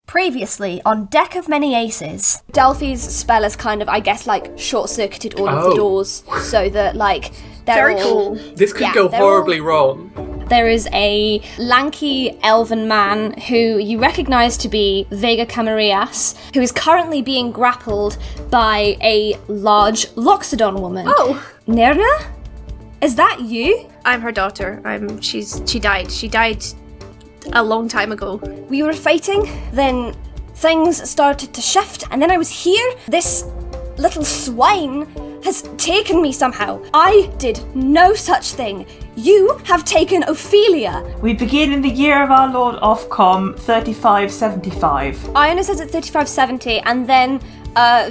Previously, on Deck of Many Aces, Delphi's spell has kind of, I guess, like, short-circuited all of the doors so that, like, they're Very all... cool. This could go horribly wrong. There is a lanky elven man who you recognise to be Vega Camarias, who is currently being grappled by a large Loxodon woman. Oh! Nirna? Is that you? I'm her daughter. She died. She died a long time ago. We were fighting, then things started to shift, and then I was here. This little swine has taken me somehow. I did no such thing. You have taken Ophelia. We begin in the year of our Lord Ofcom, 3575. Iona says it's 3570, and then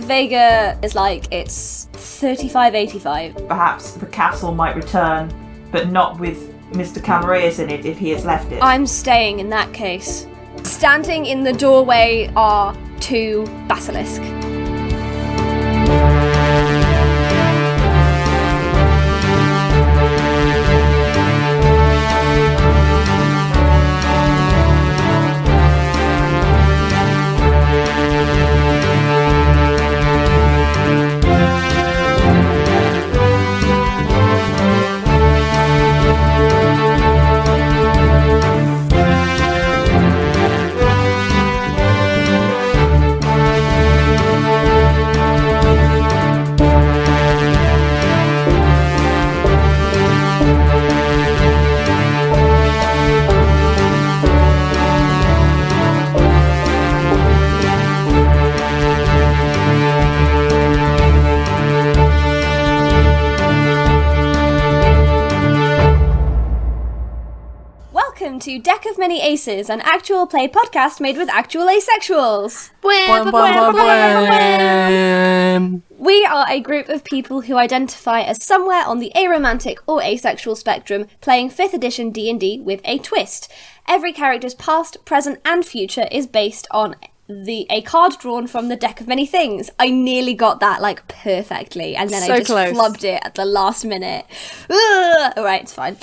Vega is like, it's 3585. Perhaps the castle might return, but not with Mr. Camarias in it if he has left it. I'm staying in that case. Standing in the doorway are two basilisks. Welcome to Deck of Many Aces, an actual play podcast made with actual asexuals. We are a group of people who identify as somewhere on the aromantic or asexual spectrum, playing 5th edition D&D with a twist. Every character's past, present and future is based on a card drawn from the Deck of Many Things. I nearly got that, like, perfectly, and then So I just close. flubbed it at the last minute. Alright, it's fine.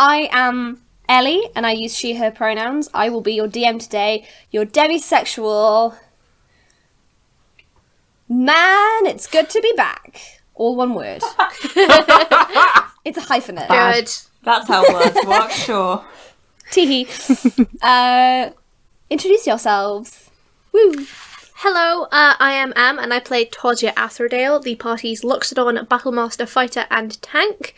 I am Ellie, and I use she, her pronouns. I will be your DM today, your demisexual... Man, it's good to be back. All one word. It's a hyphenate. Good. That's how words work, sure. Teehee. Introduce yourselves. Woo. Hello, I am Am, and I play Torgia Atherdale, the party's Loxodon, Battlemaster, Fighter, and Tank.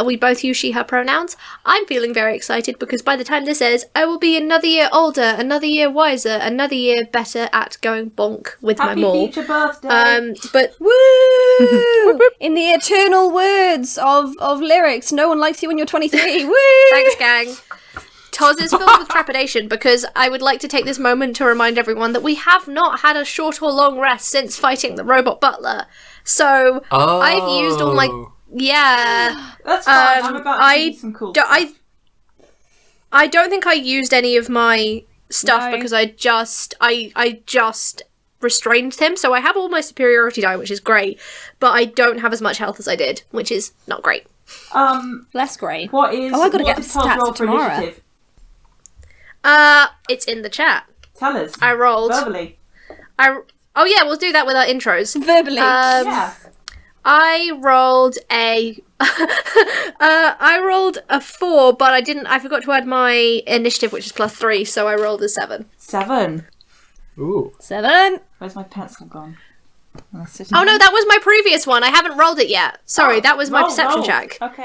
We both use she, her pronouns. I'm feeling very excited because by the time this airs, I will be another year older, another year wiser, another year better at going bonk with Happy my maul. future birthday. But Woo! In the eternal words of lyrics, no one likes you when you're 23. Woo! thanks, gang. Toz is filled with trepidation because I would like to take this moment to remind everyone that we have not had a short or long rest since fighting the robot butler. So I've used all my... Yeah. That's fine, I'm about to see some cool stuff. I don't think I used any of my stuff No. because I just restrained him. So I have all my superiority die, which is great, but I don't have as much health as I did, which is not great. Less great. What is... Oh, I gotta what get did Todd stats roll for for tomorrow. initiative? It's in the chat. Tell us. I rolled. Verbally. Oh yeah, we'll do that with our intros. Verbally. Yeah. I rolled a I rolled a 4, but I forgot to add my initiative, which is +3, so I rolled a 7. 7. Ooh. 7. Where's my pencil gone? Oh no, that was my previous one. I haven't rolled it yet. Sorry, that was my perception roll. check. Okay.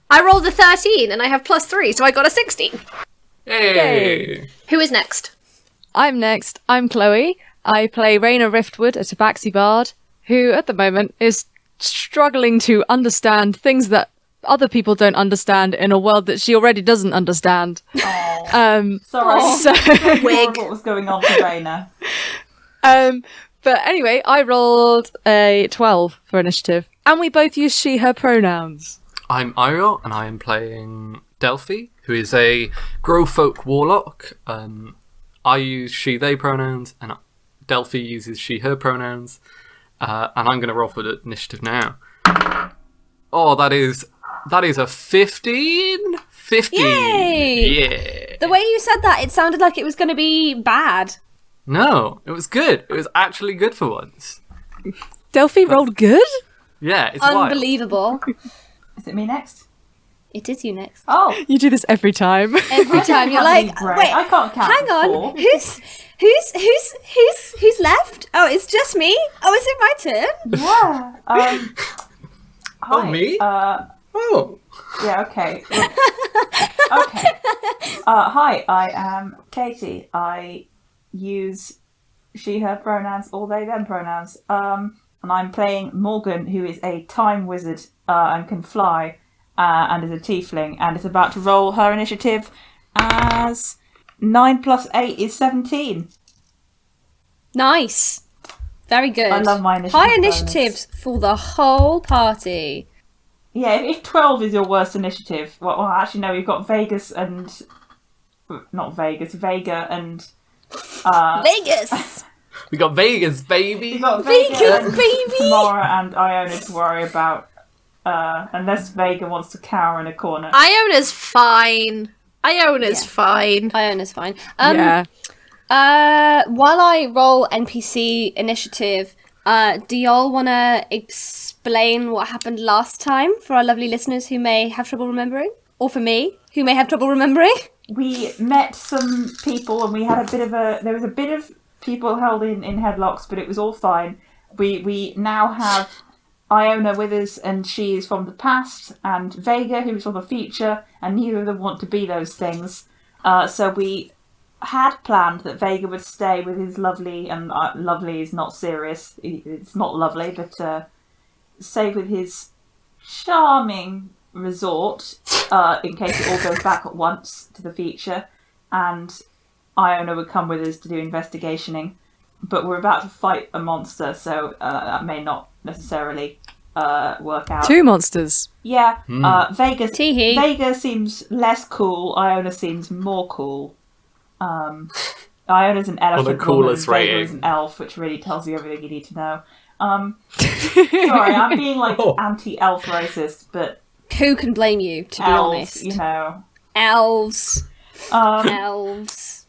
I rolled a 13 and I have +3, so I got a 16. Hey! Who is next? I'm next. I'm Chloe. I play Raina Riftwood, a Tabaxi bard, who at the moment is struggling to understand things that other people don't understand in a world that she already doesn't understand. Sorry. So, Wig. What was going on for Raina? but anyway, I rolled a 12 for initiative, and we both use she, her pronouns. I'm Eiriol, and I am playing Delphi, who is a Growfolk warlock. I use she, they pronouns, and Delphi uses she, her pronouns. And I'm going to roll for the initiative now. Oh, that is a 15? 15! Yay! Yeah! The way you said that, it sounded like it was going to be bad. No, it was good. It was actually good for once. Delphi rolled good? Yeah, it's wild. Unbelievable. Is it me next? It is you next. Oh, You do this every time. Every time you're like, Great. wait, I can't count hang to on, 4. who's left? Oh, it's just me. Oh, is it my turn? Yeah. Hi. Oh, me? Oh. Yeah. Okay. Okay. Hi. I am Katie. I use she/her pronouns, all they/them pronouns. And I'm playing Morgan, who is a time wizard and can fly, and is a tiefling, and is about to roll her initiative as 9 + 8 is 17. Nice. Very good. I love my initiative High bonus. initiatives for the whole party. Yeah, if 12 is your worst initiative, well, actually no, you've got Vegas and not Vegas, Vega and Vegas! We got Vegas, baby. you've got Vegas, Vega and baby! Tamara and Iona to worry about, unless Vega wants to cower in a corner. Iona's fine. Iona's fine. Iona's fine. Yeah. While I roll NPC initiative, do y'all want to explain what happened last time for our lovely listeners who may have trouble remembering? Or for me, who may have trouble remembering? We met some people and we had there was a bit of people held in headlocks, but it was all fine. We now have Iona with us, and she is from the past, and Vega, who is from the future, and neither of them want to be those things. So we had planned that Vega would stay with his lovely, and lovely is not serious, it's not lovely, but stay with his charming resort in case it all goes back at once to the future, and Iona would come with us to do investigationing. But we're about to fight a monster, so that may not necessarily work out. 2 monsters. Yeah, Vega Tee-hee. Vega seems less cool. Iona seems more cool. Iona's an elephant. Well, the coolest woman, Vega rating. is an elf, which really tells you everything you need to know. Sorry, I'm being like anti-elf racist, but Who can blame you, to be elves, honest? you know. Elves. Um, Elves.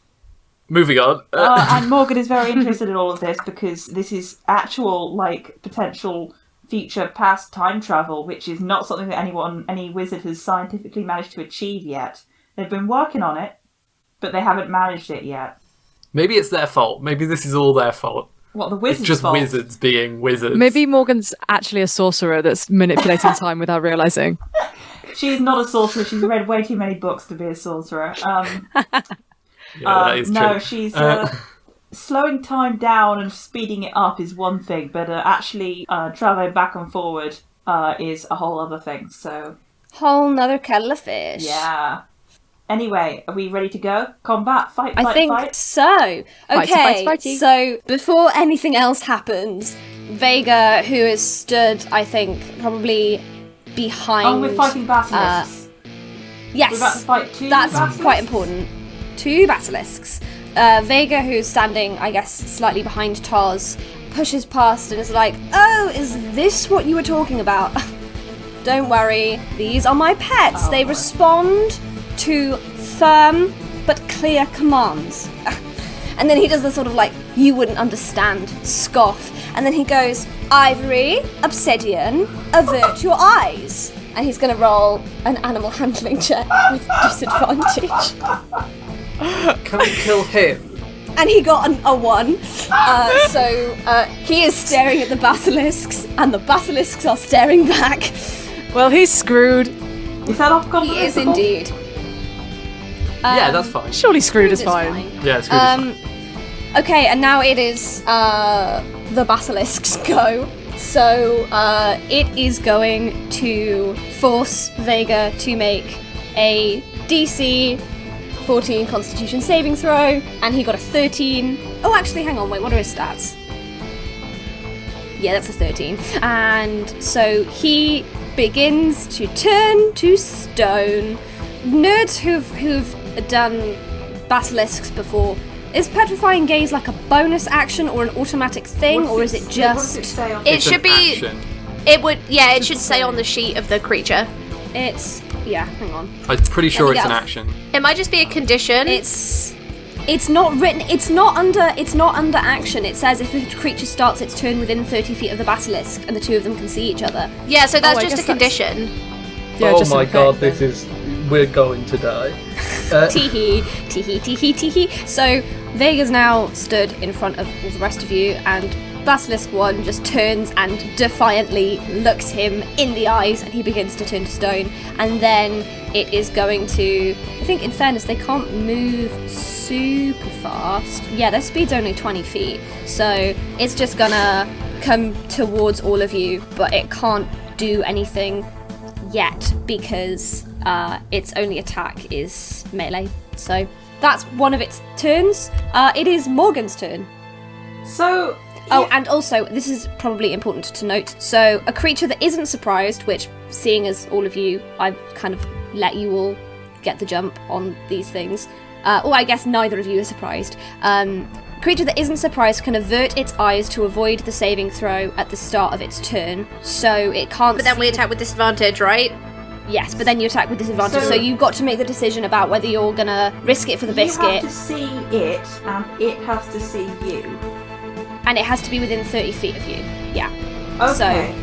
Moving on. and Morgan is very interested in all of this because this is actual, like, potential future past time travel, which is not something that any wizard has scientifically managed to achieve yet. They've been working on it, but they haven't managed it yet. Maybe it's their fault. Maybe this is all their fault. What, the It's wizard's just fault? wizards being wizards. Maybe Morgan's actually a sorcerer that's manipulating time without realising. She's not a sorcerer. She's read way too many books to be a sorcerer. Yeah, that is no, true. she's slowing time down and speeding it up is one thing, but actually traveling back and forward is a whole other thing. So Whole nother kettle of fish. yeah. Anyway, are we ready to go? Combat, fight, I think fight. so. Fighty, Okay, fighty. so before anything else happens, Vega, who is stood, I think, probably behind... Oh, we're fighting basilisks. Yes, We're about to fight two that's basilisks? quite important. 2 basilisks. Vega, who's standing, I guess, slightly behind Toz, pushes past and is like, "Oh, is this what you were talking about? Don't worry, these are my pets. They respond to firm but clear commands." And then he does the sort of like, "you wouldn't understand," scoff. And then he goes, "Ivory, obsidian, avert your eyes." And he's going to roll an animal handling check with disadvantage. Can we kill him? And he got a 1. So he is staring at the basilisks, and the basilisks are staring back. Well, he's screwed. Is that off He is comprehensible? indeed. Yeah, that's fine. Surely screwed is It's fine. Yeah, it's really fine. Okay, and now it is the basilisks go. So it is going to force Vega to make a DC 14 Constitution saving throw, and he got a 13. Oh, actually, hang on, wait, what are his stats? Yeah, that's a 13. And so he begins to turn to stone. Nerds who've done basilisks before, is Petrifying Gaze like a bonus action or an automatic thing, or is it What does just... it say on It It's should an be. action. It would. Yeah, it should say on the sheet of the creature. It's Yeah, hang on. I'm pretty sure Yeah. it's an action. It might just be a condition. It's not written. It's not under action. It says if a creature starts its turn within 30 feet of the basilisk, and the two of them can see each other. Yeah, so that's I just a guess condition. Yeah, oh just my an god, effect this is... We're going to die. Teehee, teehee, teehee, teehee. So Vega's now stood in front of all the rest of you, and Basilisk 1 just turns and defiantly looks him in the eyes, and he begins to turn to stone. And then it is going to... I think, in fairness, they can't move super fast. Yeah, their speed's only 20 feet, so it's just gonna come towards all of you, but it can't do anything yet because its only attack is melee. So that's one of its turns. It is Morgan's turn. So. Oh, and also, this is probably important to note. So, a creature that isn't surprised, which, seeing as all of you, I've kind of let you all get the jump on these things. Or I guess neither of you are surprised. Creature that isn't surprised can avert its eyes to avoid the saving throw at the start of its turn, so it can't. But then we attack with disadvantage, right? Yes, but then you attack with disadvantage, so So- you've got to make the decision about whether you're gonna risk it for the You biscuit, have to see it, and it has to see you. and it has to be within 30 feet of you. Yeah. Okay.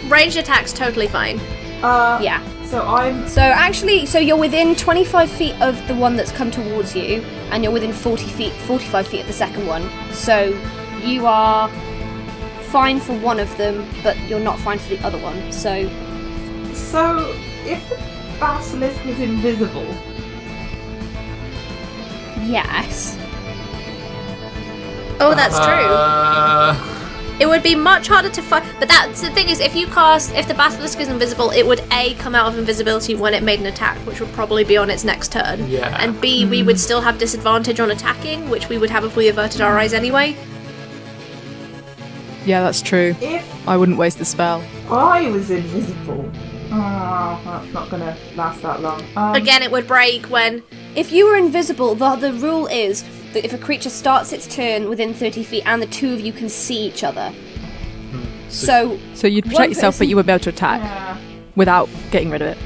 Ranged attack's totally fine. Yeah. So I'm. So actually, so you're within 25 feet of the one that's come towards you, and you're within 45 feet of the second one. So you are fine for one of them, but you're not fine for the other one. So So if the basilisk was invisible, yes. Oh, that's true. It would be much harder to fight, but that's the thing is, if the basilisk is invisible, it would A, come out of invisibility when it made an attack, which would probably be on its next turn. Yeah. And B, we would still have disadvantage on attacking, which we would have if we averted our eyes anyway. Yeah, that's true. if I wouldn't waste the spell. I was invisible, that's not gonna last that long. Again, it would break when... If you were invisible, the rule is that if a creature starts its turn within 30 feet and the two of you can see each other. So So you'd One protect yourself, but person- you would be able to attack Yeah. without getting rid of it.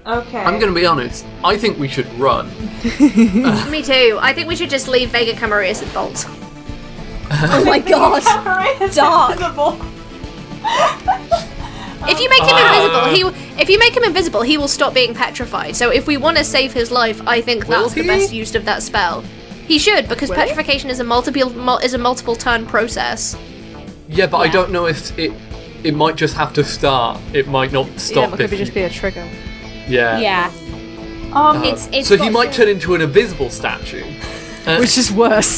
Okay. I'm going to be honest. I think we should run. Me too. I think we should just leave Vega Camarius at Bolt. oh my god. Dark. If you make him invisible, he will stop being petrified. So if we want to save his life, I think Will that's the he? best use of that spell. He should, because petrification is a multiple turn process. Yeah, but I Yeah. don't know if it might just have to start. It might not stop. Yeah, it could if just you- be a trigger. Yeah. Yeah. It's So he got might to- turn into an invisible statue. Which is worse.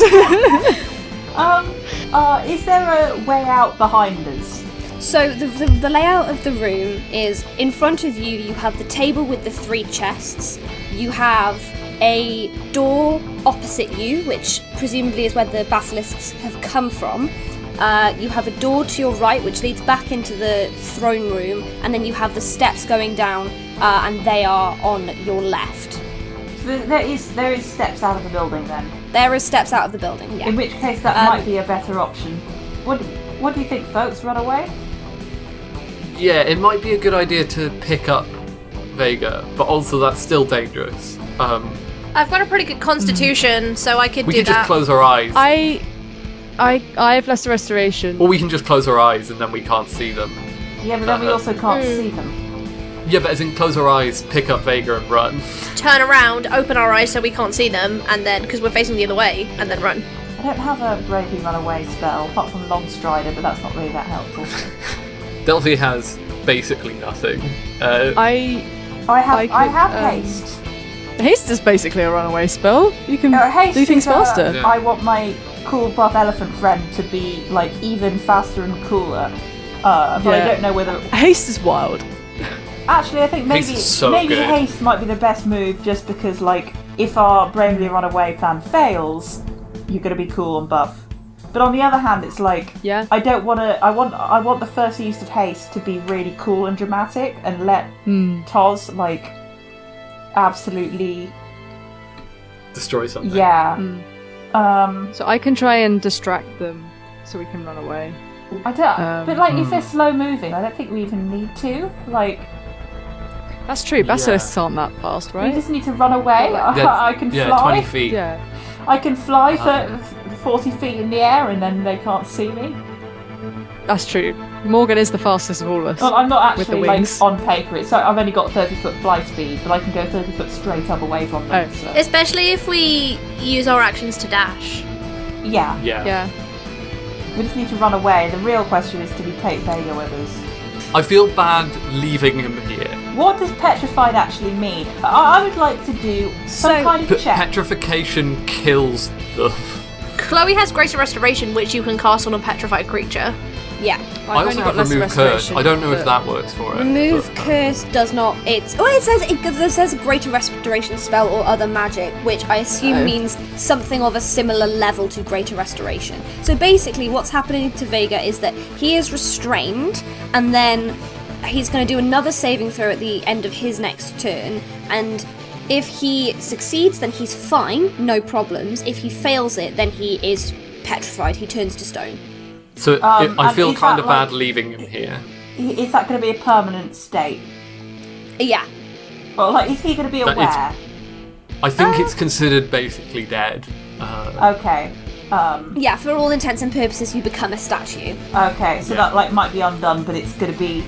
Is there a way out behind us? So the layout of the room is in front of you. You have the table with the 3 chests. You have a door opposite you, which presumably is where the basilisks have come from. You have a door to your right, which leads back into the throne room, and then you have the steps going down, and they are on your left. So there is steps out of the building then. There are steps out of the building. Yeah. In which case that might be a better option. What do you think, folks? Run away? Yeah, it might be a good idea to pick up Vega, but also that's still dangerous. I've got a pretty good constitution, so I could We do could that. just close our eyes. I have lesser restoration. Or we can just close our eyes and then we can't see them. Yeah, but then we also can't see them. Yeah, but as in close our eyes, pick up Vega and run. Turn around, open our eyes so we can't see them, and then, because we're facing the other way, and then run. I don't have a bravely run away spell, apart from Long Strider, but that's not really that helpful. Delphi has basically nothing. I I have could, haste. Haste is basically a runaway spell. You can Haste do things is, faster. Yeah. I want my cool buff elephant friend to be like even faster and cooler. But I Yeah. don't know whether. Haste is wild. Actually, I think Haste maybe is so maybe good. haste might be the best move, just because like if our bravely run away plan fails, you're gonna be cool and buff. But on the other hand, it's like Yeah. I don't want to. I want the first use of haste to be really cool and dramatic, and let Toz like absolutely Destroy something. yeah. So I can try and distract them so we can run away. I don't. but like, if they're slow moving, I don't think we even need to. Like, That's true. Basilisks aren't that fast, We right? just need to run away. I can fly. 20 feet. Yeah. I can fly 40 feet in the air and then they can't see me. That's true. Morgan is the fastest of all of us. Well, I'm not with the actually, like, wings. on paper. So I've only got 30-foot fly speed, but I can go 30 foot straight up away from them. Oh. So. Especially if we use our actions to dash. Yeah. Yeah. We just need to run away. The real question is, do we take Vega with us? I feel bad leaving him here. What does petrified actually mean? I would like to do some kind of check. Petrification kills them. Chloe has Greater Restoration, which you can cast on a petrified creature. Yeah. I also have Remove Curse. I don't know if that works for it. Remove Curse does not. It says Greater Restoration spell or other magic, which I assume means something of a similar level to Greater Restoration. So basically, what's happening to Vega is that he is restrained, and then he's going to do another saving throw at the end of his next turn, and if he succeeds, then he's fine, no problems. If he fails it, then he is petrified. He turns to stone. So I feel is kind that, of bad leaving him here. Is that going to be a permanent state? Yeah. Well, like, is he going to be That aware? I think it's considered basically dead. Okay. Yeah, for all intents and purposes, you become a statue. Okay, so that like might be undone, but it's going to be.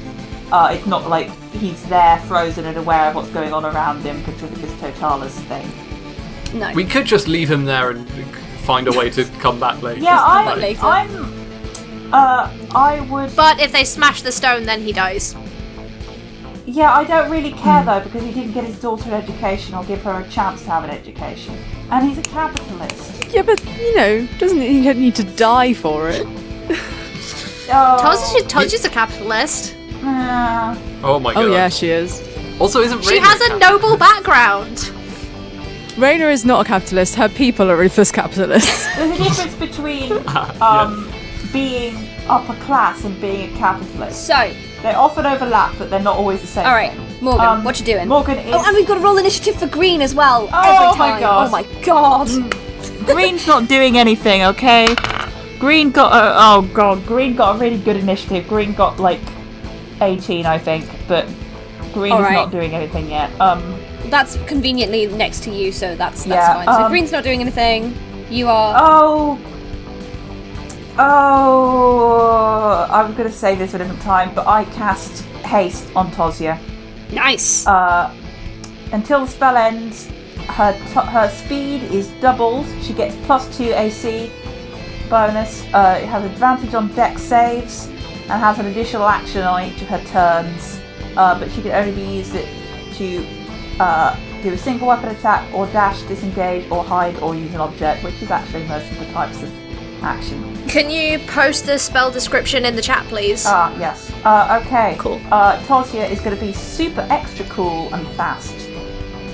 It's not like he's there, frozen, and aware of what's going on around him because of this Totalis thing. No. We could just leave him there and find a way to come back later. Yeah, back later. I would. But if they smash the stone, then he dies. Yeah, I don't really care though because he didn't get his daughter an education or give her a chance to have an education, and he's a capitalist. Yeah, but doesn't he need to die for it? Todge's a capitalist. Oh my god. Oh yeah, she is. Also, isn't She Raina has a noble background. Raina is not a capitalist. Her people are ruthless capitalists. There's a difference between being upper class and being a capitalist. So, They often overlap, but they're not always the same. all right, thing. Morgan, what you doing? Morgan is. Oh, and we've got to roll initiative for Green as well. Oh every my time. God. Oh my god. Green's not doing anything, okay? Green got Green got a really good initiative. Green got like 18, I think, but Green is Alright. not doing anything yet. That's conveniently next to you, so that's Yeah, fine. So Green's not doing anything. You are. I was gonna say this at a different time, but I cast haste on Tozia. Nice. Until the spell ends, her speed is doubled. She gets +2 AC bonus. It has advantage on dex saves and has an additional action on each of her turns. But she can only be used to do a single weapon attack, or dash, disengage, or hide, or use an object, which is actually most of the types of action. Can you post the spell description in the chat, please? Yes. Okay. Cool. Tozia is going to be super extra cool and fast.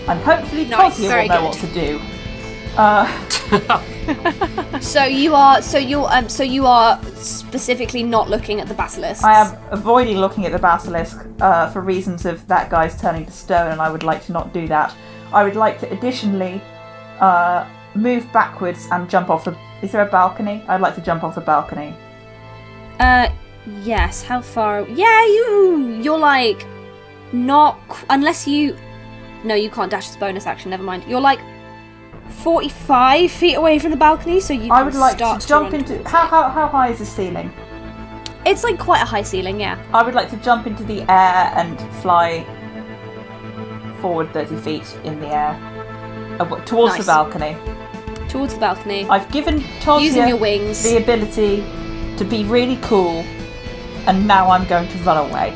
And hopefully Nice, Tozia very will know good. what to do. So you are specifically not looking at the basilisk. I am avoiding looking at the basilisk for reasons of that guy's turning to stone, and I would like to not do that. I would like to additionally move backwards and jump off the... Is there a balcony? I'd like to jump off the balcony. Yes. How far? Yeah, you're like not unless you. No, you can't dash as bonus action. Never mind. You're like 45 feet away from the balcony, so you. I would like start to jump run into... towards How high is the ceiling? it. It's like quite a high ceiling, yeah. I would like to jump into the air and fly forward 30 feet in the air towards the Nice. balcony. Towards the balcony, I've given using your Tozia wings. the ability to be really cool, and now I'm going to run away.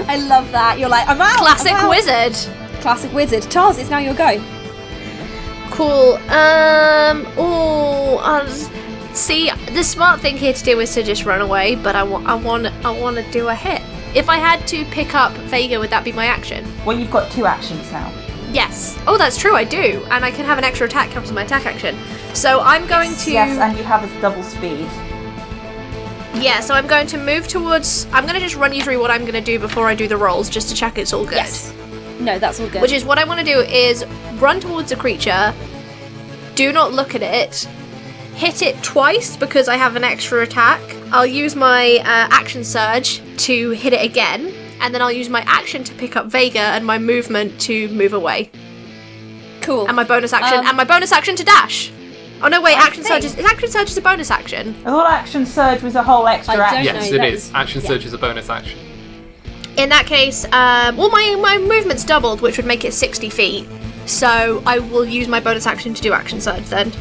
I love that. You're like, I'm out. Classic I'm out. wizard. Classic wizard. Tars, it's now your go. Cool. See, the smart thing here to do is to just run away, but I want to do a hit. If I had to pick up Vega, would that be my action? Well, you've got 2 actions now. Yes. Oh, that's true, I do. And I can have an extra attack come to my attack action. So I'm going to... Yes, and you have a double speed. Yeah, so I'm going to move towards... I'm going to just run you through what I'm going to do before I do the rolls, just to check it's all good. Yes. No, that's all good. Which is what I want to do is run towards a creature, do not look at it, hit it twice because I have an extra attack. I'll use my action surge to hit it again, and then I'll use my action to pick up Vega and my movement to move away. Cool. And my bonus action to dash. Oh no, wait, action surge is a bonus action. I thought action surge was a whole extra I don't action. Yes, No, it that is. is- Action yeah. surge is a bonus action. In that case, well, my movement's doubled, which would make it 60 feet. So I will use my bonus action to do action surge then.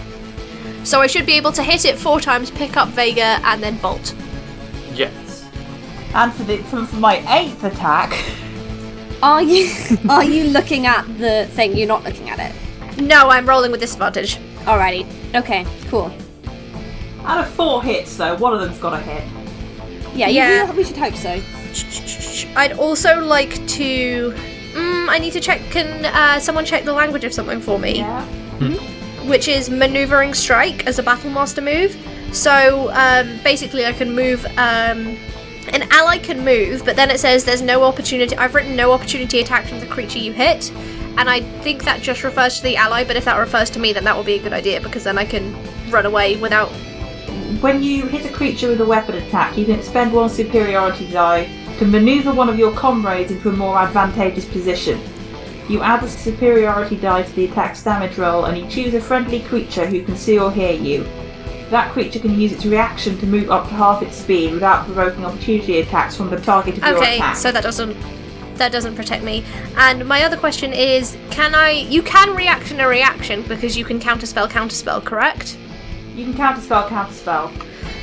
So I should be able to hit it 4 times, pick up Vega, and then bolt. Yes. And for my 8th attack, Are you looking at the thing? You're not looking at it. No, I'm rolling with disadvantage. Alrighty. Okay. Cool. out of 4 hits though, one of them's got a hit. Yeah. Yeah. We should hope so. I'd also like to... I need to check... Can someone check the language of something for me? Yeah. Which is Maneuvering Strike as a Battle Master move. So, basically I can move... an ally can move, but then it says there's no opportunity... I've written no opportunity attack from the creature you hit, and I think that just refers to the ally, but if that refers to me, then that will be a good idea, because then I can run away without... When you hit a creature with a weapon attack, you can expend 1 superiority die to maneuver one of your comrades into a more advantageous position. You add the superiority die to the attack's damage roll, and you choose a friendly creature who can see or hear you. That creature can use its reaction to move up to half its speed without provoking opportunity attacks from the target of your Okay, attack. so that doesn't protect me. And my other question is, you can reaction a reaction because you can counterspell, correct? You can counterspell.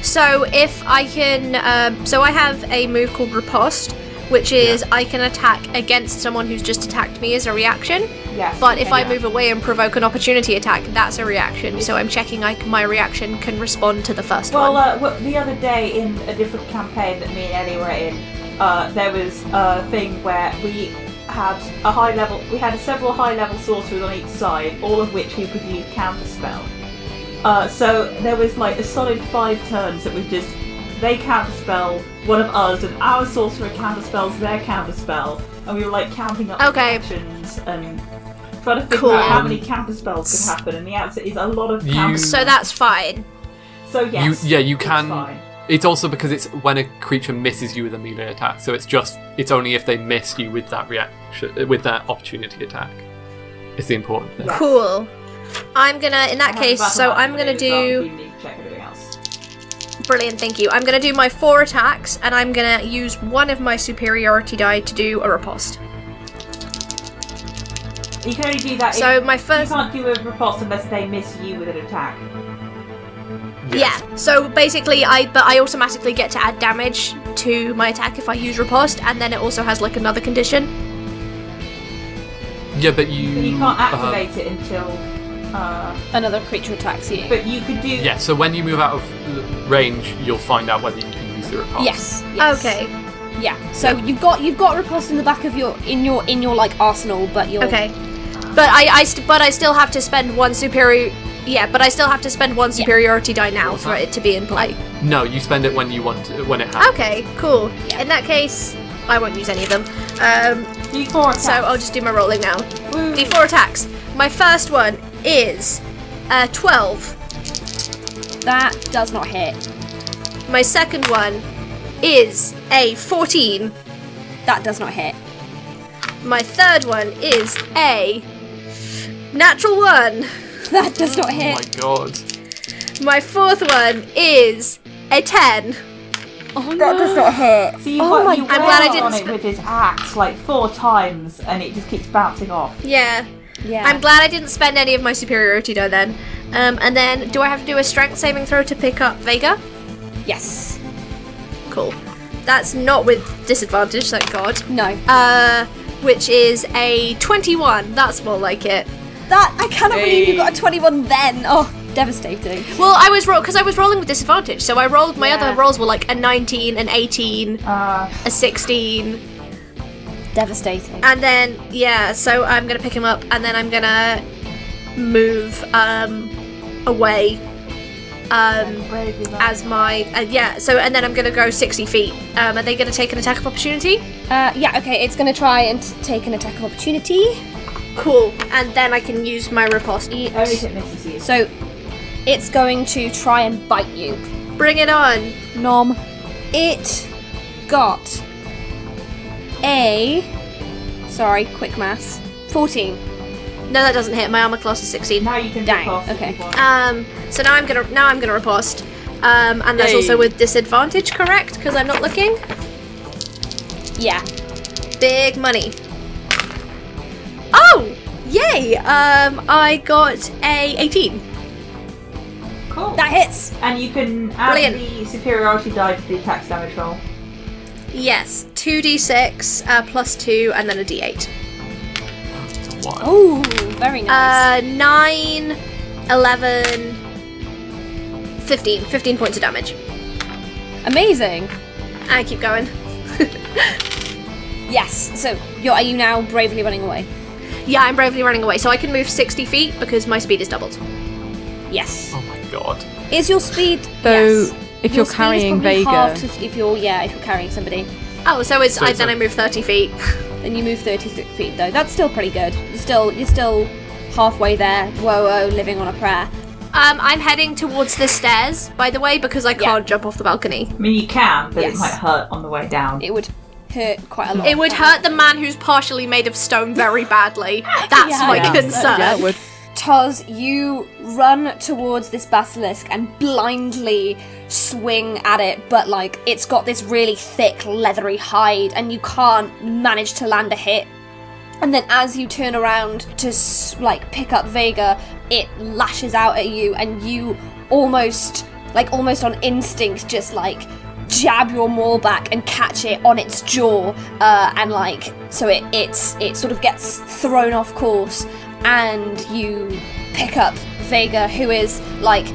So if I can, so I have a move called Riposte, which is I can attack against someone who's just attacked me as a reaction. Yes. But if I yeah. move away and provoke an opportunity attack, that's a reaction. So I'm checking my reaction can respond to the first one. Well, the other day in a different campaign that me and Ellie were in, there was a thing where we had several high-level sorcerers on each side, all of which we could use counterspell. So there was like a solid 5 turns that they counterspell one of us, and our sorcerer counterspells their counterspell, and we were like counting up the actions and trying to figure out how many counterspells could happen, and the answer is a lot of counterspells. So that's fine. So yes, you it's can. fine. It's also because it's when a creature misses you with a melee attack, so it's only if they miss you with that reaction, with that opportunity attack. It's the important thing. Yes. Cool. I'm gonna, in that I have case, the so battle I'm gonna master maneuver, do... so you need to check everything else. Brilliant, thank you. I'm gonna do my 4 attacks, and I'm gonna use one of my superiority die to do a riposte. You can only do that So if my first... you can't do a riposte unless they miss you with an attack. Yeah, so basically I automatically get to add damage to my attack if I use riposte, and then it also has like another condition. Yeah, but But you can't activate it until... Another creature attacks you. But you could do... Yeah, so when you move out of range, you'll find out whether you can use the riposte. Yes. Okay. Yeah. So you've got riposte in the back of your like arsenal, but you're Okay. But I still have to spend one superior. Yeah, but I still have to spend one superiority die now for it to be in play. No, you spend it when you want to, when it happens. Okay, cool. In that case, I won't use any of them. D4 attacks. So I'll just do my rolling now. Woo. D4 attacks. My first one is 12. that does not hit. My second one is a 14. That does not hit. My third one is a natural 1. That does not Oh hit. my god. My fourth one is a 10. Oh, that does not hit. So you Oh my you God. I'm glad I wail didn't on it with his axe like 4 times, and it just keeps bouncing off. Yeah. Yeah. I'm glad I didn't spend any of my superiority die then. And then, do I have to do a strength saving throw to pick up Vega? Yes. Cool. That's not with disadvantage, thank God. No. Which is a 21. That's more like it. That I cannot believe you got a 21 then. Oh, devastating. Well, I was rolling with disadvantage, so I rolled. My Yeah. other rolls were like a 19, an 18, Uh, a 16, Devastating. and then so I'm gonna pick him up, and then I'm gonna move away as my so and then I'm gonna go 60 feet. Are they gonna take an attack of opportunity? Yeah. Okay. It's gonna try and take an attack of opportunity. Cool. And then I can use my riposte. only if it misses you. So it's going to try and bite you. Bring it on. Nom. It got Sorry, quick maths. 14. No, that doesn't hit. My armor class is 16. Now you can Dang, riposte if okay. you want. So now I'm gonna riposte. And that's Hey. also with disadvantage, correct? Because I'm not looking. Yeah. Big money. Oh, yay! I got a 18. Cool. That hits. And you can add Brilliant. the superiority die to the attack damage roll. Yes, 2d6 plus 2, and then a d8. Wow. Oh, very nice. 9, 11, 15. 15 points of damage. Amazing. And keep going. Yes. So, are you now bravely running away? Yeah, I'm bravely running away, so I can move 60 feet because my speed is doubled. Yes. Oh my god. Is your speed? Though, yes. if Your you're speed is carrying probably Vega, halved if you're carrying somebody. Oh, so it's So it's then a- I move 30 feet. Then you move 30 feet though. That's still pretty good. You're still halfway there. Whoa, living on a prayer. I'm heading towards the stairs, by the way, because I can't jump off the balcony. I mean, you can, but Yes. it might hurt on the way down. It would hurt quite a lot. It would hurt the man who's partially made of stone very badly. That's Yeah, my yeah. concern. yeah, it would. Taz, you run towards this basilisk and blindly swing at it, but like it's got this really thick leathery hide and you can't manage to land a hit. And then as you turn around to pick up Vega, it lashes out at you and you almost on instinct just like jab your maul back and catch it on its jaw, so it sort of gets thrown off course, and you pick up Vega, who is like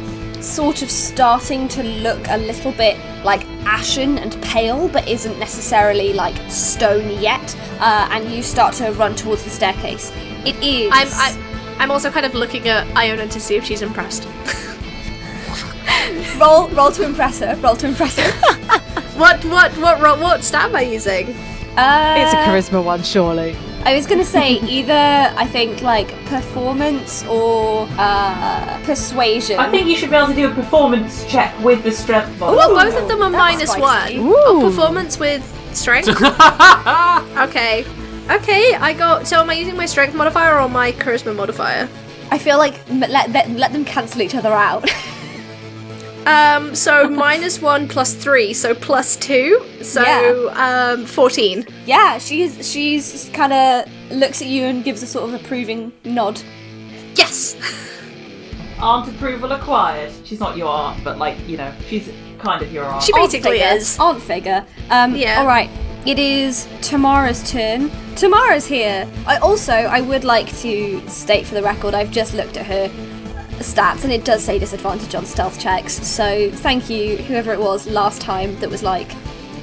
sort of starting to look a little bit like ashen and pale, but isn't necessarily like stone yet, and you start to run towards the staircase. It is. I'm also kind of looking at Iona to see if she's impressed. roll to impress her. Roll to impress her. What stat am I using? It's a charisma one, surely. I was gonna say either I think like performance or persuasion. I think you should be able to do a performance check with the strength mod. Well, both of them are that's -1. spicy. Oh, performance with strength? Okay. Okay, so am I using my strength modifier or my charisma modifier? I feel like let them cancel each other out. So -1 plus 3, so +2, so 14. Yeah, she's kind of looks at you and gives a sort of approving nod. Yes! Aunt approval acquired. She's not your aunt, but she's kind of your aunt. She basically Aunt is. Aunt figure. Yeah. All right. It is Tamara's turn. Tamara's here. I would like to state for the record, I've just looked at her stats and it does say disadvantage on stealth checks. So thank you, whoever it was last time that was like,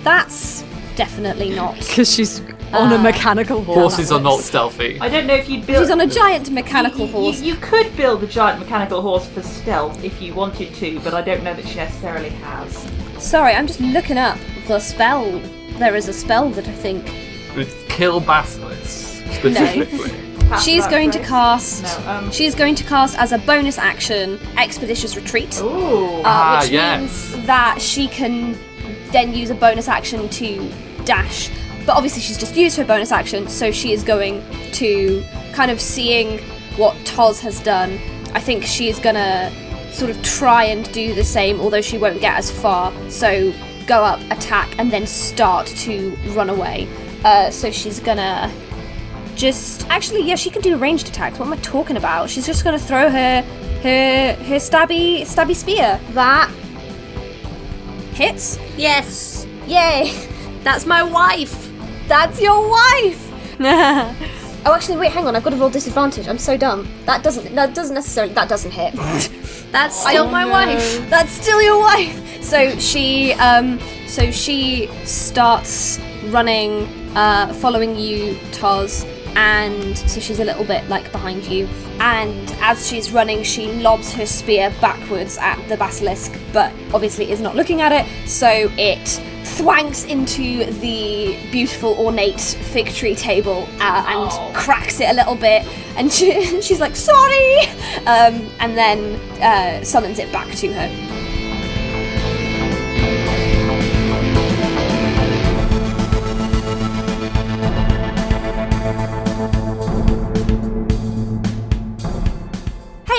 that's definitely not. Because she's on a mechanical horse. Horses are not stealthy. I don't know if you'd build. She's on a giant mechanical horse. You could build a giant mechanical horse for stealth if you wanted to, but I don't know that she necessarily has. Sorry, I'm just looking up the spell. There is a spell that I think It's kill basilisks, specifically. she's That going to phrase. cast. No, She's going to cast as a bonus action Expeditious Retreat. Ooh. Which yes. means that she can then use a bonus action to dash. But obviously she's just used her bonus action, so she is going to, kind of seeing what Toz has done, I think she is gonna sort of try and do the same, although she won't get as far. So go up, attack, and then start to run away. So she's gonna just... Actually, yeah, she can do ranged attacks. What am I talking about? She's just gonna throw her stabby spear. That hits. Yes! Yay! That's my wife! That's your wife! Oh, actually, wait, hang on. I've got to roll disadvantage. I'm so dumb. That doesn't hit. That's still my wife! That's still your wife. So she starts running, following you, Toz, and so she's a little bit like behind you. And as she's running, she lobs her spear backwards at the basilisk, but obviously is not looking at it. So it thwanks into the beautiful ornate fig tree table and cracks it a little bit, and she's like, sorry, and then summons it back to her.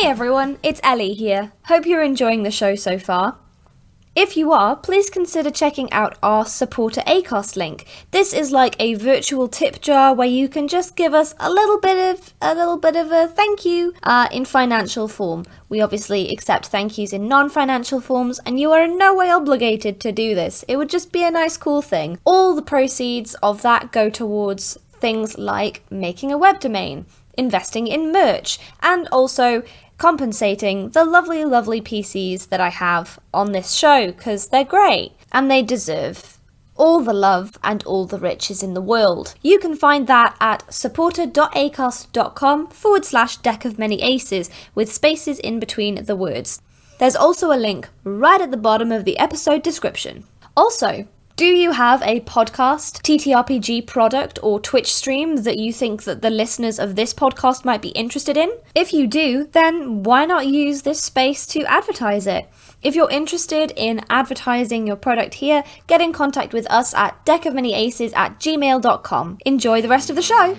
Hey everyone, it's Ellie here. Hope you're enjoying the show so far. If you are, please consider checking out our supporter Acast link. This is like a virtual tip jar where you can just give us a little bit of a thank you in financial form. We obviously accept thank yous in non-financial forms, and you are in no way obligated to do this. It would just be a nice cool thing. All the proceeds of that go towards things like making a web domain, investing in merch, and also compensating the lovely, lovely PCs that I have on this show, because they're great and they deserve all the love and all the riches in the world. You can find that at supporter.acast.com/deck of many aces with spaces in between the words. There's also a link right at the bottom of the episode description. Also, do you have a podcast, TTRPG product, or Twitch stream that you think that the listeners of this podcast might be interested in? If you do, then why not use this space to advertise it? If you're interested in advertising your product here, get in contact with us at deckofmanyaces@gmail.com. Enjoy the rest of the show!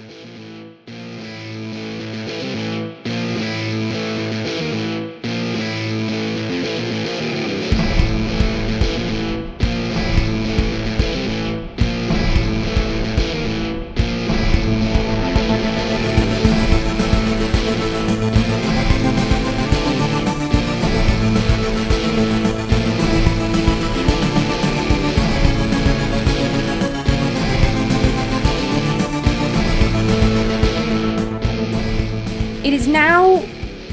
It is now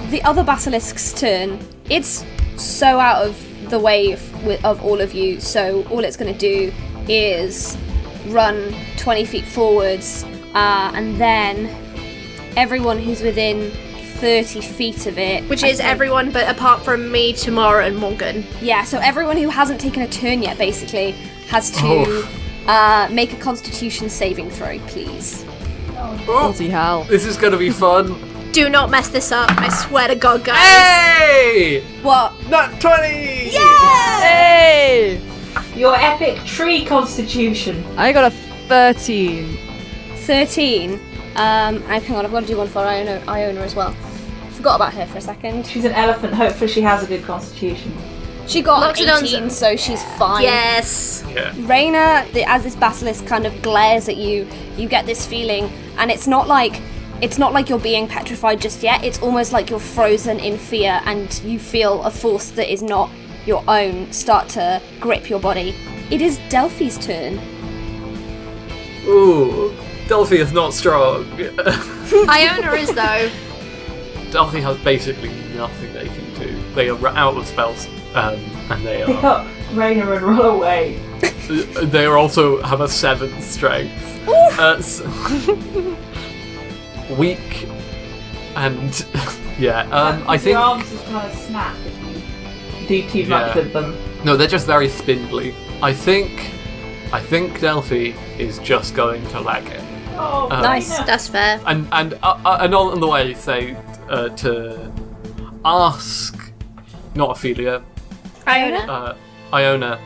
the other basilisk's turn. It's so out of the way of all of you, so all it's going to do is run 20 feet forwards, and then everyone who's within 30 feet of it... Which is everyone but apart from me, Tamara, and Morgan. Yeah, so everyone who hasn't taken a turn yet, basically, has to make a constitution saving throw, please. Bloody hell. This is gonna be fun. Do not mess this up, I swear to God, guys. Hey! What? Nat 20! Yeah! Hey! Your epic tree constitution. I got a 13. 13. Hang on, I've got to do one for Iona as well. Forgot about her for a second. She's an elephant. Hopefully she has a good constitution. She got Loxodon's 18, so she's fine. Yes. Yeah. Raina, as this basilisk kind of glares at you, you get this feeling, and it's not like you're being petrified just yet. It's almost like you're frozen in fear, and you feel a force that is not your own start to grip your body. It is Delphi's turn. Ooh, Delphi is not strong. Iona is, though. Delphi has basically nothing they can do. They are out of spells, and they Pick are. up Raina and roll away. They are also have a 7 strength. Weak, and yeah. I think your arms just kind of snap if you do too much with them. no, they're just very spindly. I think Delphi is just going to lag it. Oh, Nice. Raina. That's fair. And on the way say to ask not Ophelia, Iona. Iona,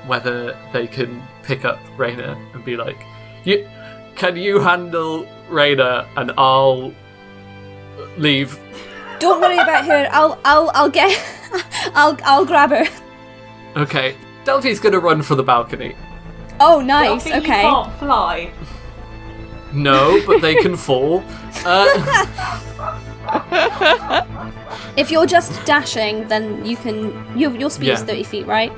whether they can pick up Raina and be like, can you handle Raina and I'll leave. Don't worry about her. I'll get. I'll grab her. Okay, Delphi's gonna run for the balcony. Oh, nice. Delphi, Okay. You can't fly. No, but they can fall. If you're just dashing, then you can. Your speed is Yeah. 30 feet, right?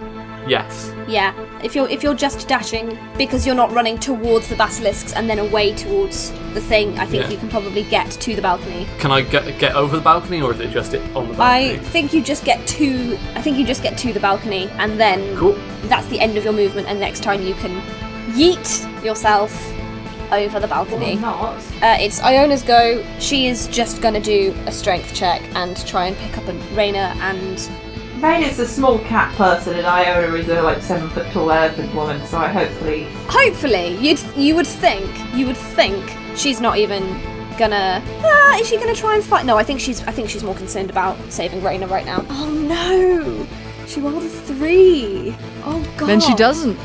Yes. Yeah. If you're just dashing because you're not running towards the basilisks and then away towards the thing, I think Yeah. you can probably get to the balcony. Can I get over the balcony, or is it just on the balcony? I think you just get to. I think you just get to the balcony, and then Cool. that's the end of your movement. And next time you can yeet yourself over the Or balcony. not. It's Iona's go. She is just gonna do a strength check and try and pick up a Raina and. Raina's a small cat person and Iona is a 7 foot tall elephant woman, so hopefully... Hopefully, you would think she's not even gonna. Is she gonna try and fight? No, I think she's more concerned about saving Raina right now. Oh no, she rolled a 3. Oh god. Then she doesn't.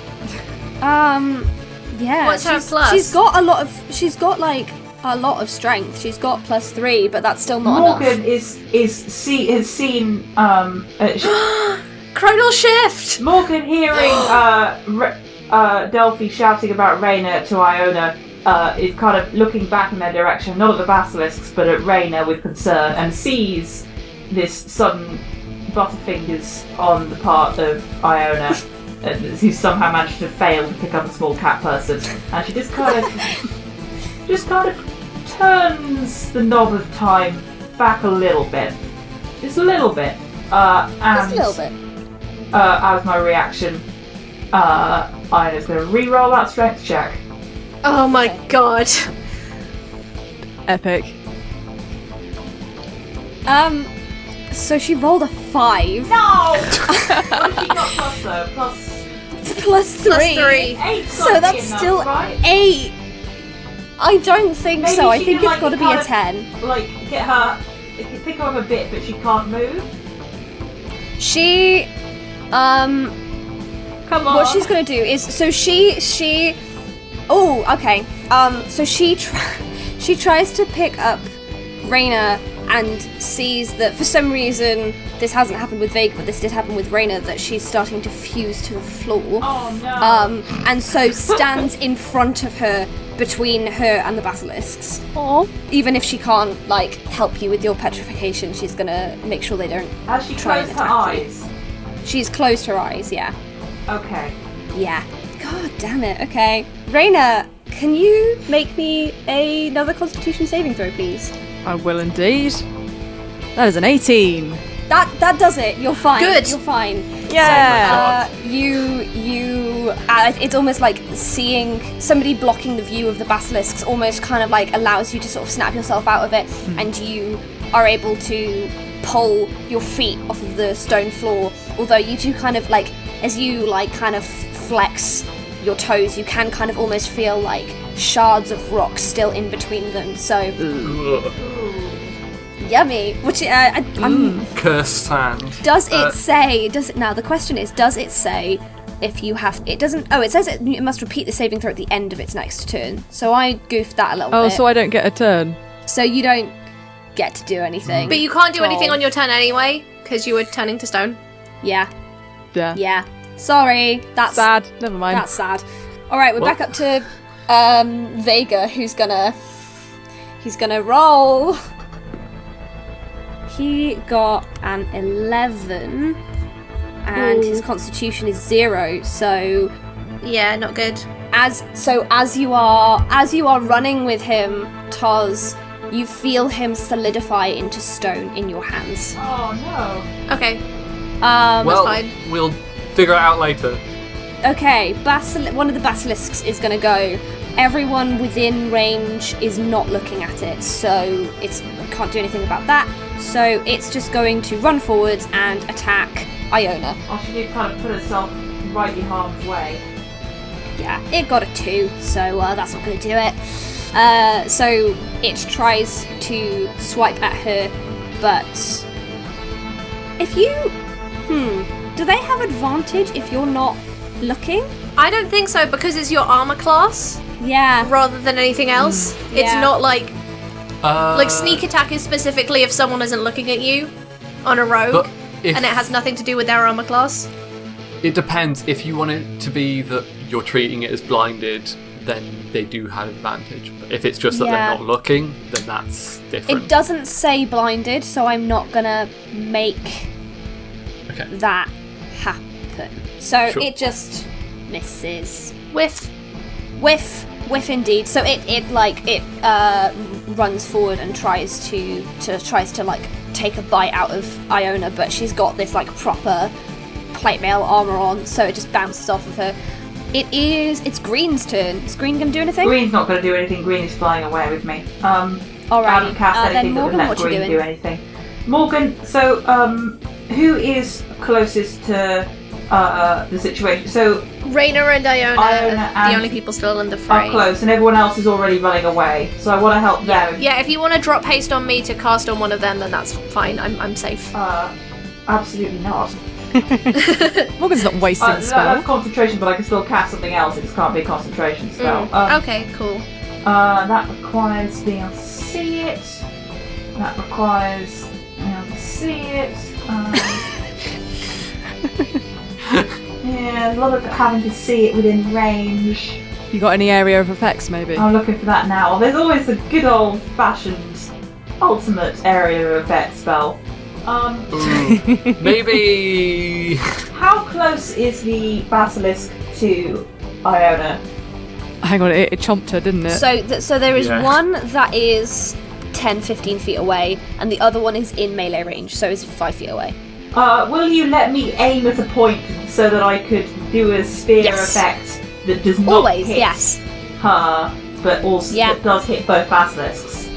Yeah. What's her she's- plus? She's got a lot of. She's got like a lot of strength. She's got +3, but that's still not Morgan enough. has seen Chronal shift! Morgan hearing Delphi shouting about Raina to Iona is kind of looking back in their direction, not at the basilisks, but at Raina with concern, and sees this sudden butterfingers on the part of Iona, who somehow managed to fail to pick up a small cat person, and she just kind of turns the knob of time back a little bit, just a little bit, and Just a little bit. as my reaction, Iona's going to re-roll that strength check. Oh my god. Epic. So she rolled a 5. No! What has she got plus though? +3. Eight. So that's still right? 8. I don't think Maybe so. I she think can, it's got to be kind a of, 10. Like, pick her up a bit, but she can't move. She, Come on. what she's gonna do is, so she. Oh, okay. So she tries to pick up Raina and sees that for some reason this hasn't happened with Vega, but this did happen with Raina, that she's starting to fuse to the floor. Oh no. And so stands in front of her, between her and the basilisks. Aww. Even if she can't like help you with your petrification, she's gonna make sure they don't. Has she try and closed her attack you. eyes? She's closed her eyes. Yeah. Okay. Yeah. God damn it. Okay. Raina, can you make me another Constitution saving throw, please? I will indeed. That is an 18. That does it. You're fine. Good. You're fine. Yeah. So, it's almost like seeing somebody blocking the view of the basilisks almost kind of like allows you to sort of snap yourself out of it, and you are able to pull your feet off of the stone floor. Although you do kind of like, as you like kind of flex your toes, you can kind of almost feel like shards of rock still in between them. So yummy. Which Cursed sand. does it say? Does it now? The question is, does it say if you have? It doesn't. Oh, it says it must repeat the saving throw at the end of its next turn. So I goofed that a little Oh, bit. so I don't get a turn. So you don't get to do anything. But you can't do anything on your turn anyway, because you were turning to stone. Yeah. Yeah. Yeah. Sorry. That's Sad. Never mind. That's sad. All right, we're What? back up to Vega, who's gonna roll. He got an 11, and his Constitution is 0. So Yeah, not good. as you are running with him, Toz, you feel him solidify into stone in your hands. Oh no. Okay. Well, fine. we'll figure it out later. Okay, one of the basilisks is going to go. Everyone within range is not looking at it, so it can't do anything about that. So it's just going to run forwards and attack Iona. Or she did kind of put herself right in harm's way. Yeah, it got a 2, so that's not going to do it. So it tries to swipe at her, but if you... do they have advantage if you're not looking? I don't think so, because it's your armor class Yeah. rather than anything else. It's Yeah. not like sneak attack is specifically if someone isn't looking at you on a rogue, But if and it has nothing to do with their armor class. it depends. If you want it to be that you're treating it as blinded, then they do have advantage. But if it's just that Yeah. they're not looking, then that's different. It doesn't say blinded, so I'm not gonna make Okay. that happen. So Sure. it just misses. With Whiff indeed. So it runs forward and tries to like take a bite out of Iona, but she's got this like proper plate mail armor on, so it just bounces off of her. It's Green's turn. Is Green gonna do anything? Green's not going to do anything. Green is flying away with me. I Alrighty. haven't cast Then anything that would Morgan, let what you Green doing? do anything. Morgan, so who is closest to the situation? So Raina and Iona, Iona are the and- only people still in the fray. are close, and everyone else is already running away. So I want to help them. Yeah, if you want to drop haste on me to cast on one of them, then that's fine. I'm safe. Absolutely not. Morgan's not wasting a spell. That's concentration, but I can still cast something else. It just can't be a concentration spell. Okay, cool. That requires being able to see it. That requires being able to see it. Yeah, a lot of having to see it within range. You got any area of effects, maybe? I'm looking for that now. There's always the good old-fashioned ultimate area of effect spell. Maybe. How close is the basilisk to Iona? Hang on, it chomped her, didn't it? So there is Yeah. one that is 10, 15 feet away, and the other one is in melee range, so it's 5 feet away. Will you let me aim at a point so that I could do a spear Yes. effect that does not Always, hit yes. her, but also that does hit both basilisks?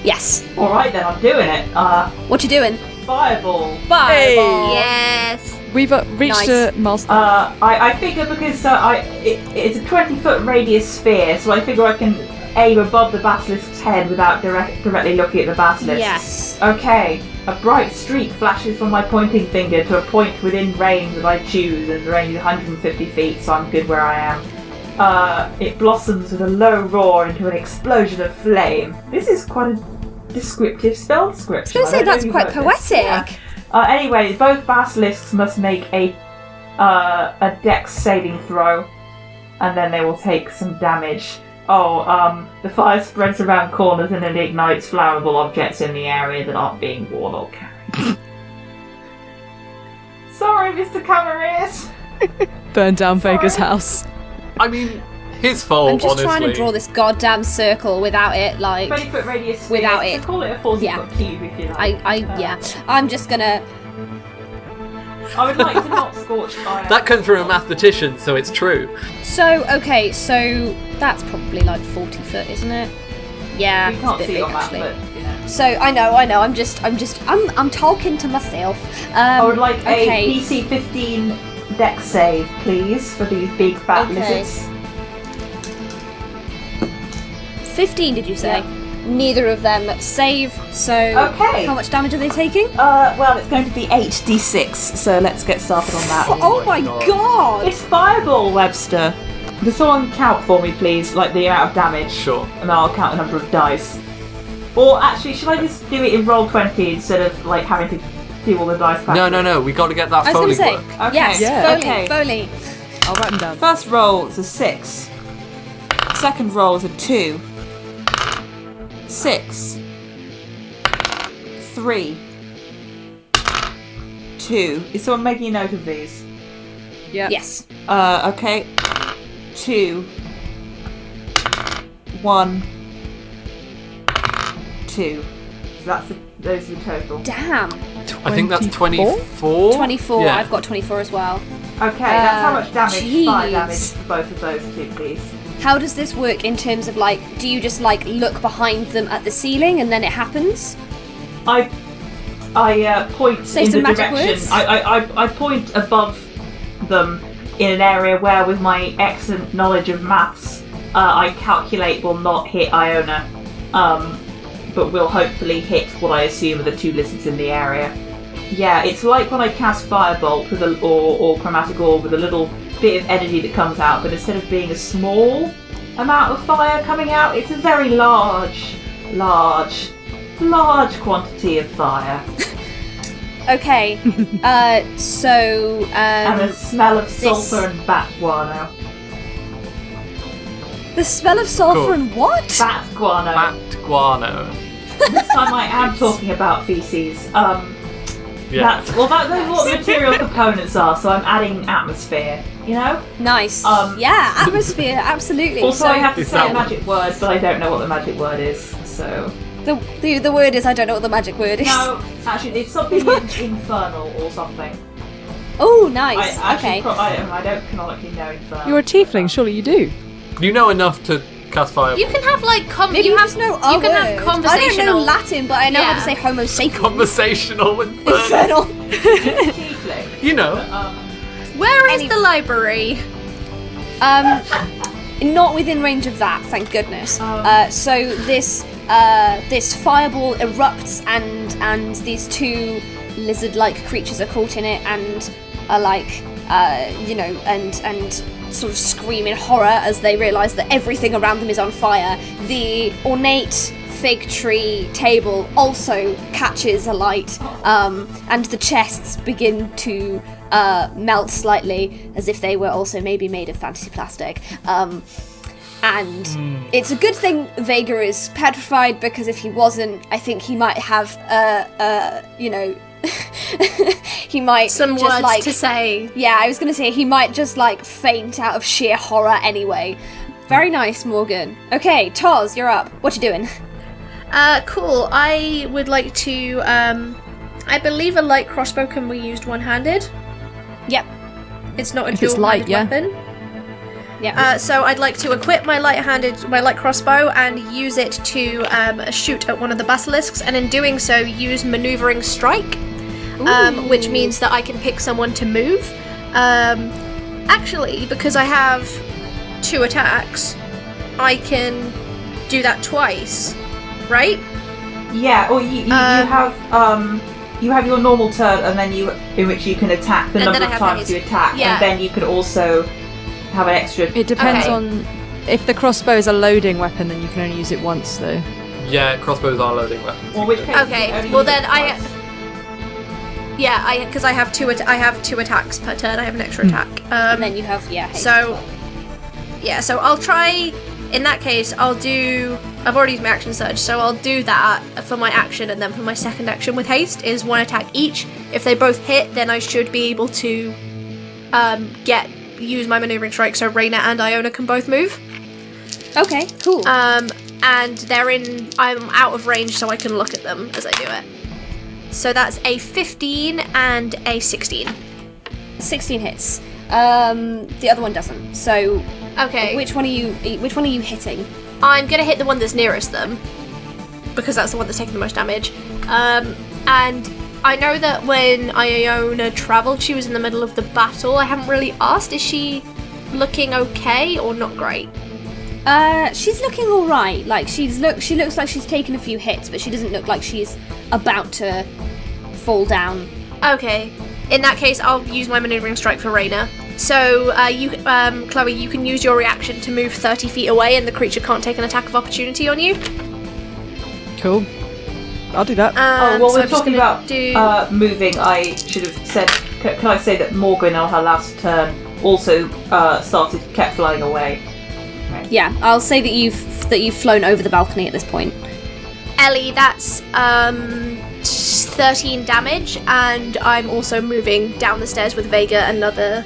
Yes. Alright then, I'm doing it. What you doing? Fireball. Fireball! Yes. We've reached Nice. a milestone. I figure because it's a 20-foot radius sphere, so I figure I can aim above the basilisk's head without directly looking at the basilisk. Yes. Okay, a bright streak flashes from my pointing finger to a point within range that I choose, and the range is 150 feet, so I'm good where I am. It blossoms with a low roar into an explosion of flame. This is quite a descriptive spell description. I was going to say, that's quite poetic. Yeah. Anyway, both basilisks must make a dex saving throw, and then they will take some damage. The fire spreads around corners and it ignites flammable objects in the area that aren't being worn or carried. Sorry, Mr. Camareers. Burn down Vega's house. I mean, his fault, I'm just honestly. trying to draw this goddamn circle without it, 20-foot radius sphere, without so it. call it a 40-foot cube if you like. I'm just gonna... I would like to not scorch fire. That comes from a mathematician, so it's true. So that's probably like 40 foot, isn't it? Yeah, You it's a can't bit see big, on that, actually. but you know. So I know. I'm talking to myself. I would like okay. a PC 15 dex save, please, for these big fat Okay. lizards. 15, did you say? Yeah. Neither of them save. So Okay. how much damage are they taking? Well, it's going to be 8d6, so let's get started on that. Oh my god! It's Fireball, Webster. Can someone count for me, please, like the amount of damage? Sure. And then I'll count the number of dice. Or actually, should I just do it in roll 20 instead of like having to do all the dice back? No, we got to get that I was Foley going to say, work. Okay. yes, Yeah. Foley, Okay. Foley. I'll write them down. First roll is a 6. Second roll is a 2. 6. 3. 2. Is someone making a note of these? Yeah. Yes. Okay. 2. 1. 2. So those are the total. Damn. I think that's 24? 24. 24. Yeah. I've got 24 as well. Okay, that's how much damage, fire jeez. damage for both of those two, please. How does this work in terms of like, do you just like look behind them at the ceiling and then it happens? I point Say in some the magic direction. words. I point above them in an area where, with my excellent knowledge of maths, I calculate will not hit Iona, but will hopefully hit what I assume are the two lizards in the area. Yeah, it's like when I cast Firebolt with or Chromatic Orb with a little bit of energy that comes out, but instead of being a small amount of fire coming out, it's a very large quantity of fire. Okay. So And the smell of sulphur and bat guano. the smell of sulfur Cool. and what? Bat guano. Bat guano. This time I am talking about feces. Yeah. Those are what the material components are, so I'm adding atmosphere, you know? Nice. Um, Yeah, atmosphere, absolutely. Also, so I have to Is say a that- magic word, but I don't know what the magic word is, so... the word is, I don't know what the magic word is. No, actually, it's something infernal or something. Oh, nice. I actually Okay. I don't canonically know infernal. You're a tiefling, surely you do. You know enough to cast fire. You can have like Maybe you you have just know you a can word. have conversational. I don't know Latin, but I know how to Yeah. say Homo sapien. Conversational infernal. Infernal. tiefling. You know. Where is the library? Not within range of that, thank goodness. So this fireball erupts, and these two lizard-like creatures are caught in it, and are like, and sort of scream in horror as they realise that everything around them is on fire. the ornate fig tree table also catches alight, and the chests begin to melt slightly, as if they were also maybe made of fantasy plastic. And it's a good thing Vega is petrified, because if he wasn't, I think he might have, he might Some just, words like, to say. Yeah, I was going to say he might just, like, faint out of sheer horror anyway. Very nice, Morgan. Okay, Toz, you're up. What you doing? Cool. I would like to, I believe a light crossbow can be used one-handed. Yep. It's not a If it's light, dual-handed yeah. weapon. Yep. So I'd like to equip my light crossbow and use it to shoot at one of the basilisks, and in doing so use maneuvering strike, which means that I can pick someone to move. Actually, because I have 2 attacks, I can do that twice, right? Yeah, or you have your normal turn, and then in which you can attack the And number then of I have times haste. you attack, Yeah. and then you can also have an extra. It depends Okay. on if the crossbow is a loading weapon, then you can only use it once, though. Yeah, crossbows are loading weapons. Well, which case you Okay, only well use it then I... twice. Yeah, because I have two attacks per turn. I have an extra attack. And then you have, haste. So I'll try. In that case, I've already used my action surge, so I'll do that for my action, and then for my second action with haste is 1 attack each. If they both hit, then I should be able to use my maneuvering strike, so Raina and Iona can both move. Okay, cool. And I'm out of range, so I can look at them as I do it. So that's a 15 and a 16. 16 hits. The other one doesn't. So, Okay. which one are you hitting? I'm gonna hit the one that's nearest them, because that's the one that's taking the most damage. And I know that when Iona travelled, she was in the middle of the battle. I haven't really asked, is she looking okay or not great? She's looking all right. Like she looks like she's taken a few hits, but she doesn't look like she's about to fall down. Okay. In that case, I'll use my maneuvering strike for Raina. So, Chloe, you can use your reaction to move 30 feet away, and the creature can't take an attack of opportunity on you. Cool. I'll do that. Well, so we're I'm just talking gonna about moving. I should have said. Can I say that Morgan on her last turn also kept flying away? Yeah, I'll say that you've flown over the balcony at this point. Ellie, that's 13 damage, and I'm also moving down the stairs with Vega another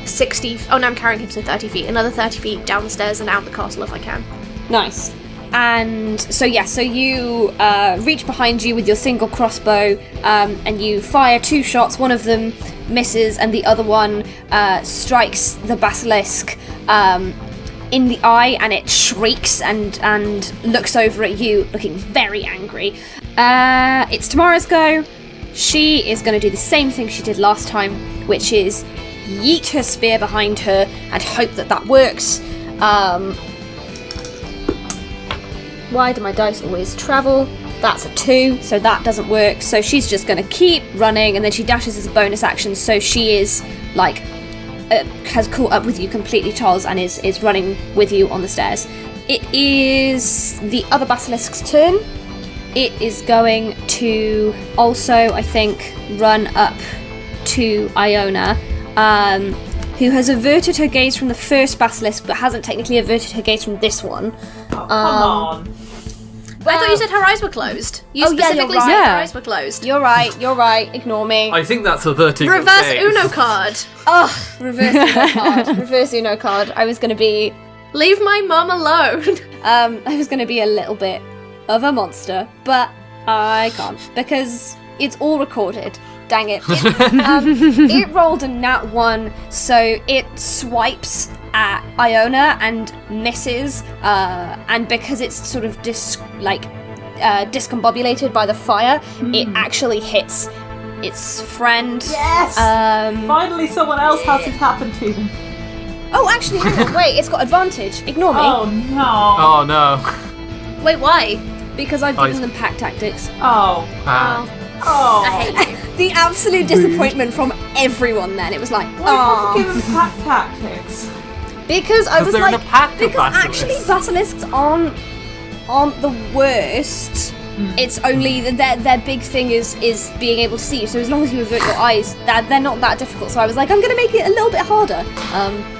60. Oh no, I'm carrying him, so 30 feet. Another 30 feet down the stairs and out the castle if I can. Nice. And so you reach behind you with your single crossbow, and you fire 2 shots. One of them misses, and the other one strikes the basilisk in the eye, and it shrieks and looks over at you, looking very angry. It's Tamara's go. She is going to do the same thing she did last time, which is yeet her spear behind her and hope that works. Why do my dice always travel? That's a 2, so that doesn't work. So she's just going to keep running, and then she dashes as a bonus action, so she is, has caught up with you completely, Toz, and is running with you on the stairs. It is the other basilisk's turn. It is going to also, I think, run up to Iona, who has averted her gaze from the first basilisk, but hasn't technically averted her gaze from this one. Oh, come on. I thought you said her eyes were closed. You Oh, yeah, you're specifically right. said Yeah. her eyes were closed. You're right, ignore me. I think that's averting your Reverse gaze. Uno card. Oh, reverse Uno card. I was going to be Leave my mum alone. I was going to be a little bit of a monster, but I can't because it's all recorded. Dang it. It rolled a nat 1, so it swipes at Iona and misses, and because it's sort of discombobulated by the fire, it actually hits its friend. Yes! Finally someone else has it happen to them. Oh, actually, hang on, wait, it's got advantage. Ignore me. Oh no. Oh no. Wait, why? Because I've given them pack tactics. Oh. I Oh. hate you. The absolute disappointment from everyone then. It was like, Why oh. give them pack tactics? Because I was they're like, in a pack of because actually basilisks. basilisks aren't the worst. It's only their big thing is being able to see you. So as long as you avert your eyes, they're not that difficult. So I was like, I'm gonna make it a little bit harder.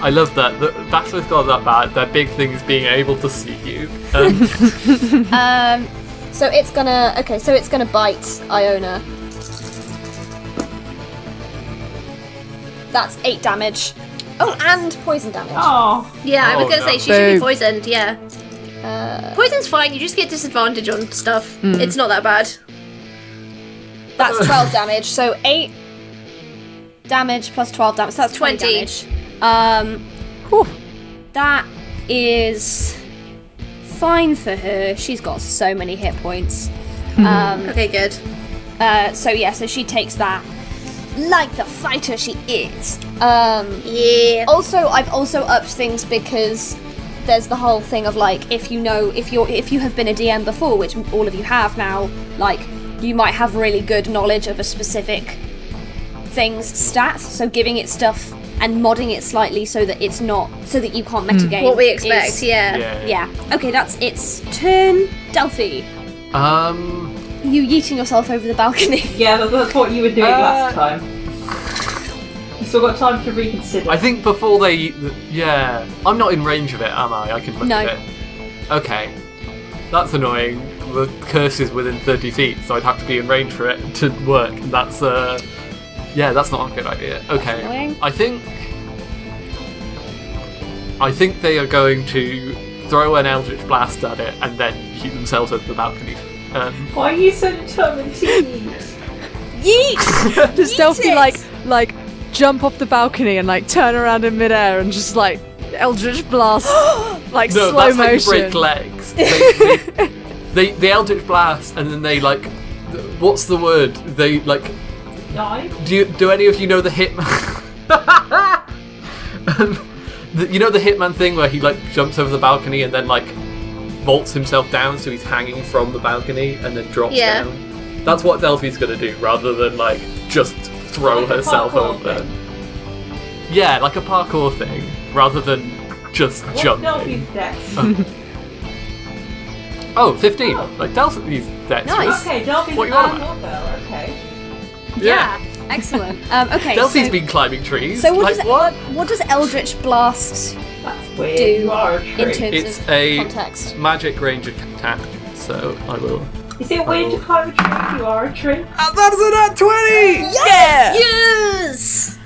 I love that. The basilisks aren't that bad. Their big thing is being able to see you. So it's gonna bite Iona. That's 8 damage. Oh, and poison damage. Oh, Yeah, I was Oh, gonna no. say she should be Boom. poisoned. Yeah. Poison's fine. You just get disadvantage on stuff. It's not that bad. That's 12 damage. So 8 damage plus 12 damage. So that's 20 20. damage. Whew. That is fine for her. She's got so many hit points. Okay, good. So she takes that like the fighter she is. Yeah. Also, I've also upped things because there's the whole thing of like, if you have been a DM before, which all of you have now, like you might have really good knowledge of a specific thing's stats. So giving it stuff and modding it slightly so that it's not, so that you can't metagame. What we expect, is- yeah. Yeah. Okay, that's its turn. Delphi, you yeeting yourself over the balcony. yeah, that's what you were doing last time. You still got time to reconsider. I think before they... Yeah. I'm not in range of it, am I? I can look No. at it. Okay. That's annoying. The curse is within 30 feet, so I'd have to be in range for it to work. And that's, yeah, that's not a good idea. Okay. annoying. I think they are going to throw an Eldritch Blast at it and then shoot themselves over the balcony. Why are you so determined to eat? Yeet! Does Delphi it! like jump off the balcony and like turn around in midair and just like Eldritch Blast like No, slow that's how you motion? break legs. They Eldritch Blast and then they like... What's the word? They like... Dive? Do any of you know the Hitman? You know the Hitman thing where he like jumps over the balcony and then like vaults himself down so he's hanging from the balcony and then drops Yeah. down? That's what Delphi's gonna do rather than like just throw Like a herself parkour over. thing. Yeah, like a parkour thing rather than just What's jumping. Delphi's dex? Oh, 15. Oh. Like Delphi's dex. Nice. Okay, Delphi's What you on about? Well, okay. Yeah. Excellent. Okay. Delphi's so, been climbing trees. so what like, does what? what does Eldritch Blast That's weird. do You are a in tree. terms It's of a context? magic range attack, so I will. Is it weird to climb a tree? You are a tree. And that's a nat 20! Yeah. Yes!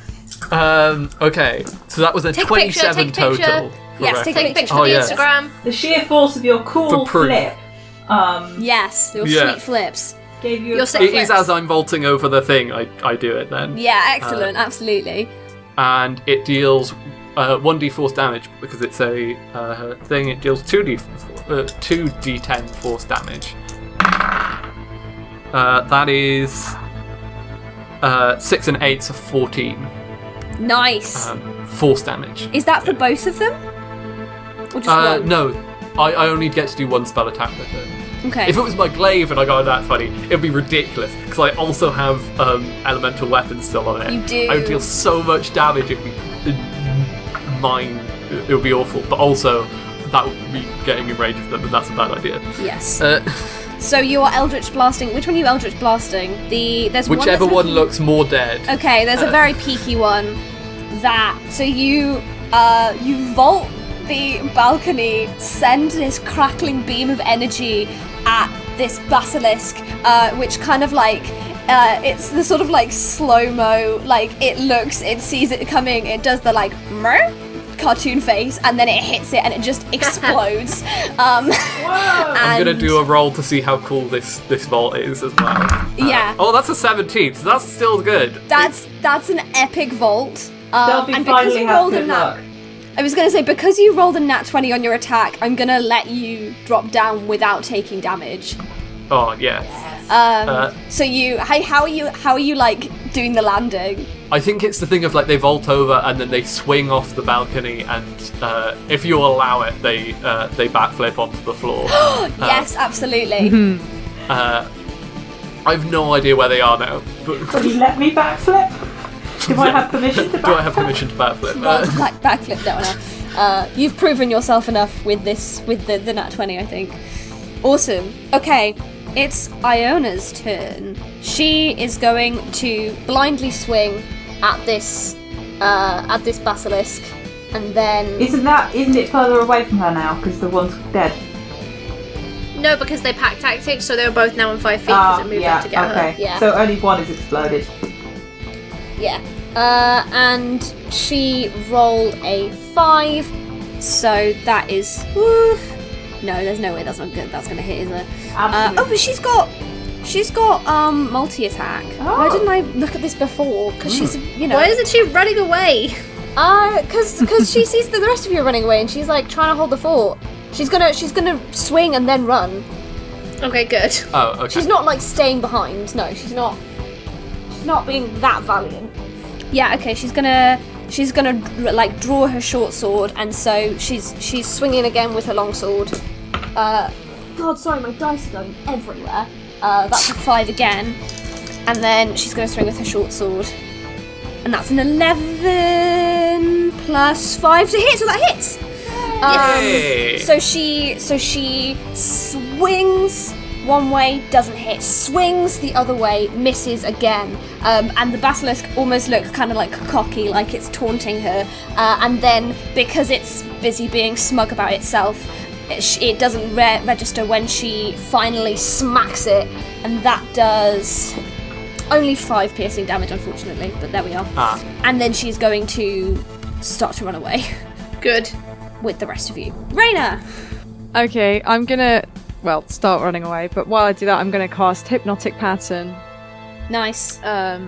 Okay, so that was a Take a picture, 27 take a picture. total. for Yes, take a reference. Take a picture Oh, for the yeah. Instagram. The sheer force of your cool For proof. flip Yes, your Yeah. sweet flips. gave you Your a sick It is flips. as I'm vaulting over the thing, I do it then. Yeah, excellent, absolutely. And it deals 1d force damage because it's a thing. It deals 2d10 force damage. That is 6 and 8, so 14 Nice. force damage. Is that for both of them? Or just one? No, I only get to do one spell attack with it. Okay. If it was my glaive and I got a nat 20, it'd be ridiculous because I also have elemental weapons still on it. You do. I would deal so much damage. It'd be mine. It would be awful. But also, that would be getting in range of them, and that's a bad idea. Yes. Uh, So you are Eldritch Blasting. Which one are you Eldritch Blasting? There's whichever one. one That's looks more dead. Okay, there's a very peaky one. So you vault the balcony, send this crackling beam of energy at this basilisk, which kind of like it's the sort of like slow-mo, like it sees it coming, it does the like mer cartoon face, and then it hits it and it just explodes. Whoa! I'm gonna do a roll to see how cool this vault is as well. Yeah. Oh, that's a 17, so that's still good. That's an epic vault. Delphi And because finally you has rolled a good nat, luck. I was gonna say, because you rolled a nat 20 on your attack, I'm gonna let you drop down without taking damage. Oh yeah. So how are you like doing the landing? I think it's the thing of like they vault over and then they swing off the balcony, and if you allow it, they backflip onto the floor. Yes, absolutely. I've no idea where they are now. But Will you let me backflip? Do I have permission to backflip? do I have permission to backflip? Roll backflip that one You've proven yourself enough with this, with the nat 20, I think. Awesome. Okay, it's Iona's turn. She is going to blindly swing at this basilisk, and then... Isn't it further away from her now, because the one's dead? No, because they packed tactics, so they're both now in 5 feet because it moved up to get her. Yeah. So only one is exploded. Yeah. And she rolled a 5, so that is... No, there's no way that's not good. That's going to hit, is it? Absolutely. But she's got multi-attack. Oh. Why didn't I look at this before? Because she's, Why isn't she running away? Because she sees the rest of you running away, and she's like trying to hold the fort. She's gonna swing and then run. Okay, good. Oh, okay. She's not like staying behind. No, she's not. She's not being that valiant. Yeah. Okay. She's gonna like draw her short sword, and so she's swinging again with her long sword. God, sorry, my dice are going everywhere. That's a 5 again, and then she's gonna swing with her short sword, and that's an 11 plus 5 to hit, so that hits. Yay! So she swings one way, doesn't hit, swings the other way, misses again, and the basilisk almost looks kind of like cocky, like it's taunting her, and then because it's busy being smug about itself, it doesn't register when she finally smacks it, and that does only 5 piercing damage, unfortunately, but there we are. And then she's going to start to run away. Good. With the rest of you. Raina! Okay, I'm gonna, start running away, but while I do that, I'm gonna cast Hypnotic Pattern. Nice. It's a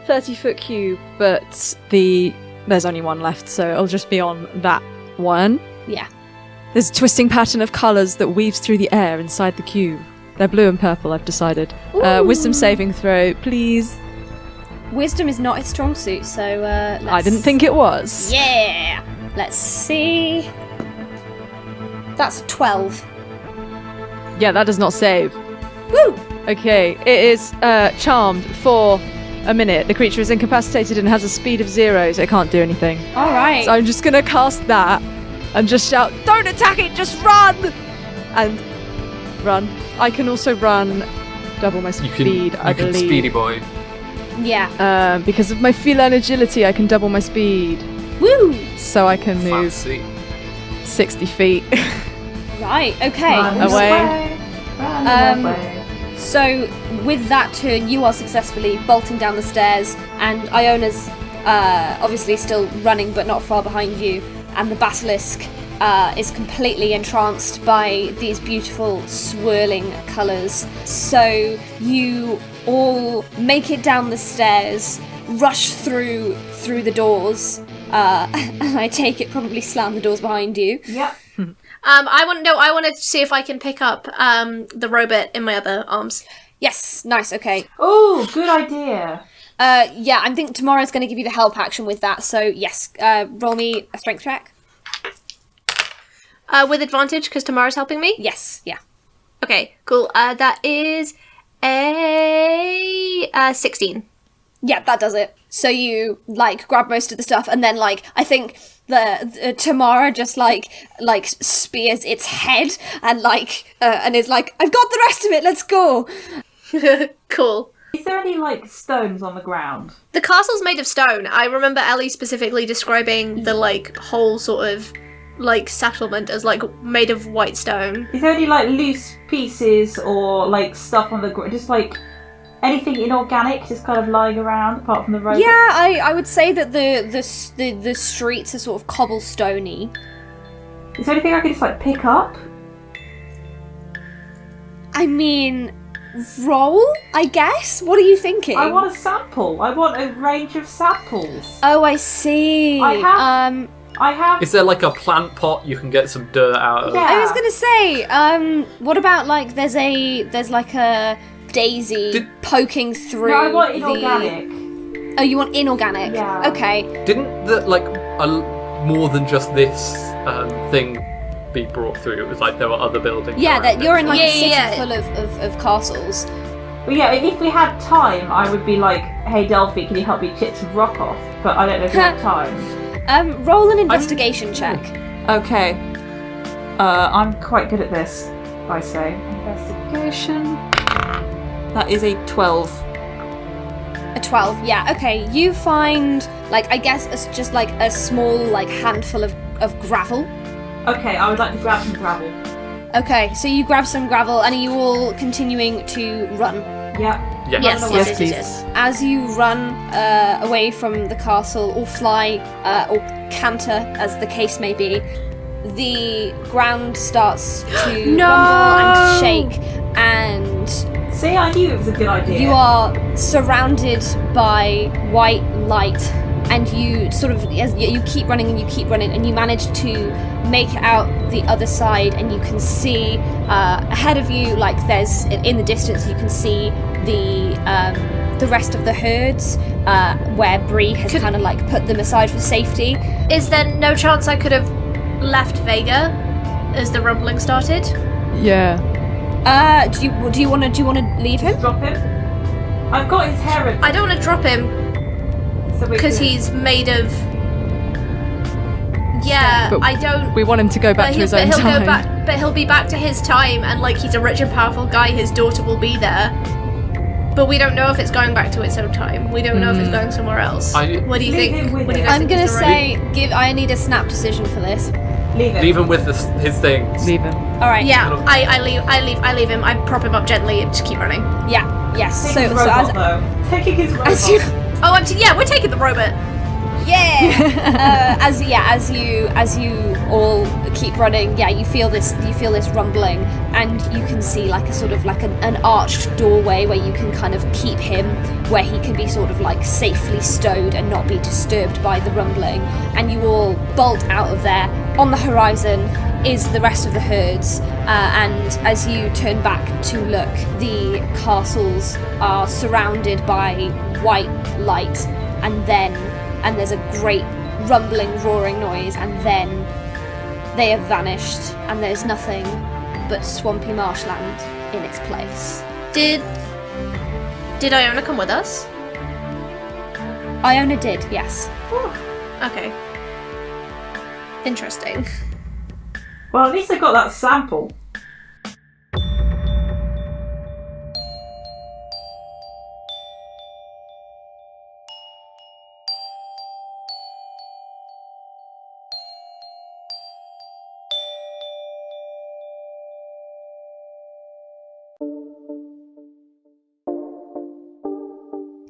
30-foot cube, but there's only one left, so it'll just be on that one. Yeah. There's a twisting pattern of colours that weaves through the air inside the cube. They're blue and purple, I've decided. Wisdom saving throw, please. Wisdom is not its strong suit, so I didn't think it was. Yeah! Let's see... That's 12. Yeah, that does not save. Woo! Okay, it is charmed for a minute. The creature is incapacitated and has a speed of 0, so it can't do anything. Alright. So I'm just gonna cast that and just shout, "Don't attack it, just run!" And run. I can also run double my speed, I believe. You can speedy boy. Yeah. Because of my feline agility, I can double my speed. Woo! So I can move Fancy. 60 feet. Right, okay. Run away. So, with that turn, you are successfully bolting down the stairs, and Iona's obviously still running, but not far behind you, and the basilisk is completely entranced by these beautiful swirling colours. So, you all make it down the stairs, rush through the doors, and I take it probably slam the doors behind you. Yep. I want to see if I can pick up the robot in my other arms. Yes, nice, okay. Oh, good idea. Yeah, I think Tamara's going to give you the help action with that, so yes, roll me a strength check. With advantage, because Tamara's helping me? Yes, yeah. Okay, cool. That is a 16. Yeah, that does it. So you, grab most of the stuff, and then, I think the Tamara just, spears its head, and, and is like, I've got the rest of it, let's go! Cool. Is there any, stones on the ground? The castle's made of stone. I remember Ellie specifically describing the, whole sort of, settlement as, made of white stone. Is there any, loose pieces or, stuff on the ground? Just, anything inorganic just kind of lying around apart from the road? Yeah, I would say that the streets are sort of cobblestoney. Is there anything I can just, pick up? I mean, roll, I guess? What are you thinking? I want a sample. I want a range of samples. Oh, I see. I have... Is there a plant pot you can get some dirt out of? Yeah. I was gonna say, what about there's a daisy poking through. No, I want inorganic. Oh, you want inorganic? Yeah. Okay. Didn't more than just this thing be brought through? It was there were other buildings. Yeah, around that you're in it. a city Yeah. full of castles. But yeah, if we had time, I would be like, hey Delphi, can you help me chip some rock off? But I don't know if we have time. Roll an investigation check. Okay. I'm quite good at this, I say. Investigation. That is a 12. A 12, yeah, okay. You find, like, I guess it's just like a small, like, handful of gravel. Okay, I would like to grab some gravel. Okay, so you grab some gravel, and are you all continuing to run? Yeah. Yes. As you run away from the castle, or fly, or canter, as the case may be, the ground starts to rumble and shake, and See, I knew it was a good idea. you are surrounded by white light, and you sort of, as you keep running and you manage to make it out the other side, and you can see ahead of you, like there's in the distance, you can see the rest of the herds where Bree has kind of like put them aside for safety. Is there no chance I could have left Vega as the rumbling started? Yeah. Do you want to leave him? Drop him. I've got his hair. I don't want to drop him because he's made of. Yeah, But I don't. We want him to go back to his own time. But he'll be back to his time, and like he's a rich and powerful guy. His daughter will be there. But we don't know if it's going back to its own time. We don't know if it's going somewhere else. What do you think? What do you guys I'm think gonna is the right- say, I need a snap decision for this. Leave him with his things. Leave him. All right. Yeah, I leave him. I prop him up gently and just keep running. Yeah. Yes. Taking his robot, though. Taking his robot. as you, Oh, we're taking the robot. yeah. As you all keep running, you feel this rumbling, and you can see like a sort of like an arched doorway where you can kind of keep him, where he can be sort of like safely stowed and not be disturbed by the rumbling. And you all bolt out of there. On the horizon is the rest of the herds, and as you turn back to look, the castles are surrounded by white light, and there's a great rumbling, roaring noise, and then they have vanished, and there's nothing but swampy marshland in its place. Did Iona come with us? Iona did, yes. Okay. Interesting. Well, at least I got that sample.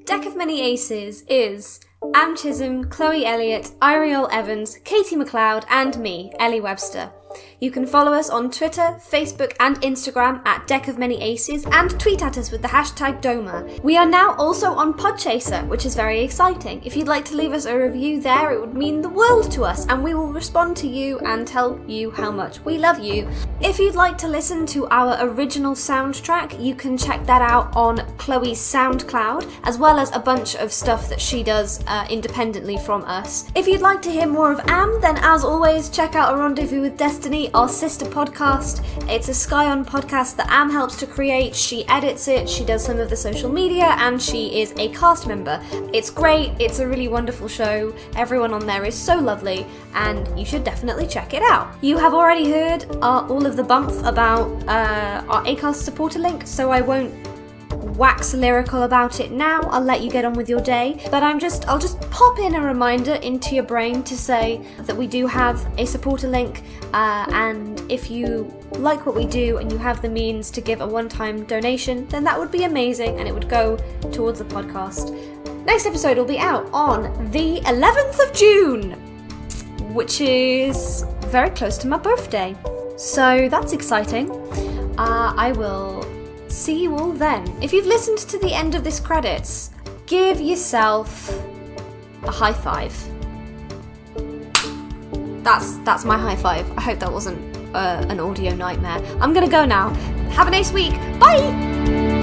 Deck of Many Aces is Am Chisholm, Chloe Elliott, Eiriol Evans, Katie McLeod, and me, Ellie Webster. You can follow us on Twitter, Facebook, and Instagram at Deck of Many Aces, and tweet at us with the hashtag Doma. We are now also on Podchaser, which is very exciting. If you'd like to leave us a review there, it would mean the world to us, and we will respond to you and tell you how much we love you. If you'd like to listen to our original soundtrack, you can check that out on Chloe's SoundCloud, as well as a bunch of stuff that she does independently from us. If you'd like to hear more of Am, then as always, check out A Rendezvous with Destiny, our sister podcast. It's a Sky-On podcast that Am helps to create. She edits it, she does some of the social media, and she is a cast member. It's great, it's a really wonderful show. Everyone on there is so lovely, and you should definitely check it out. You have already heard all of the bump about our Acast supporter link, so I won't wax lyrical about it now. I'll let you get on with your day, but I'll just pop in a reminder into your brain to say that we do have a supporter link, and if you like what we do and you have the means to give a one-time donation, then that would be amazing, and it would go towards the podcast. Next episode will be out on the 11th of June, which is very close to my birthday, so that's exciting. I will see you all then. If you've listened to the end of this credits, give yourself a high five. That's my high five. I hope that wasn't an audio nightmare. I'm gonna go now. Have a nice week. Bye!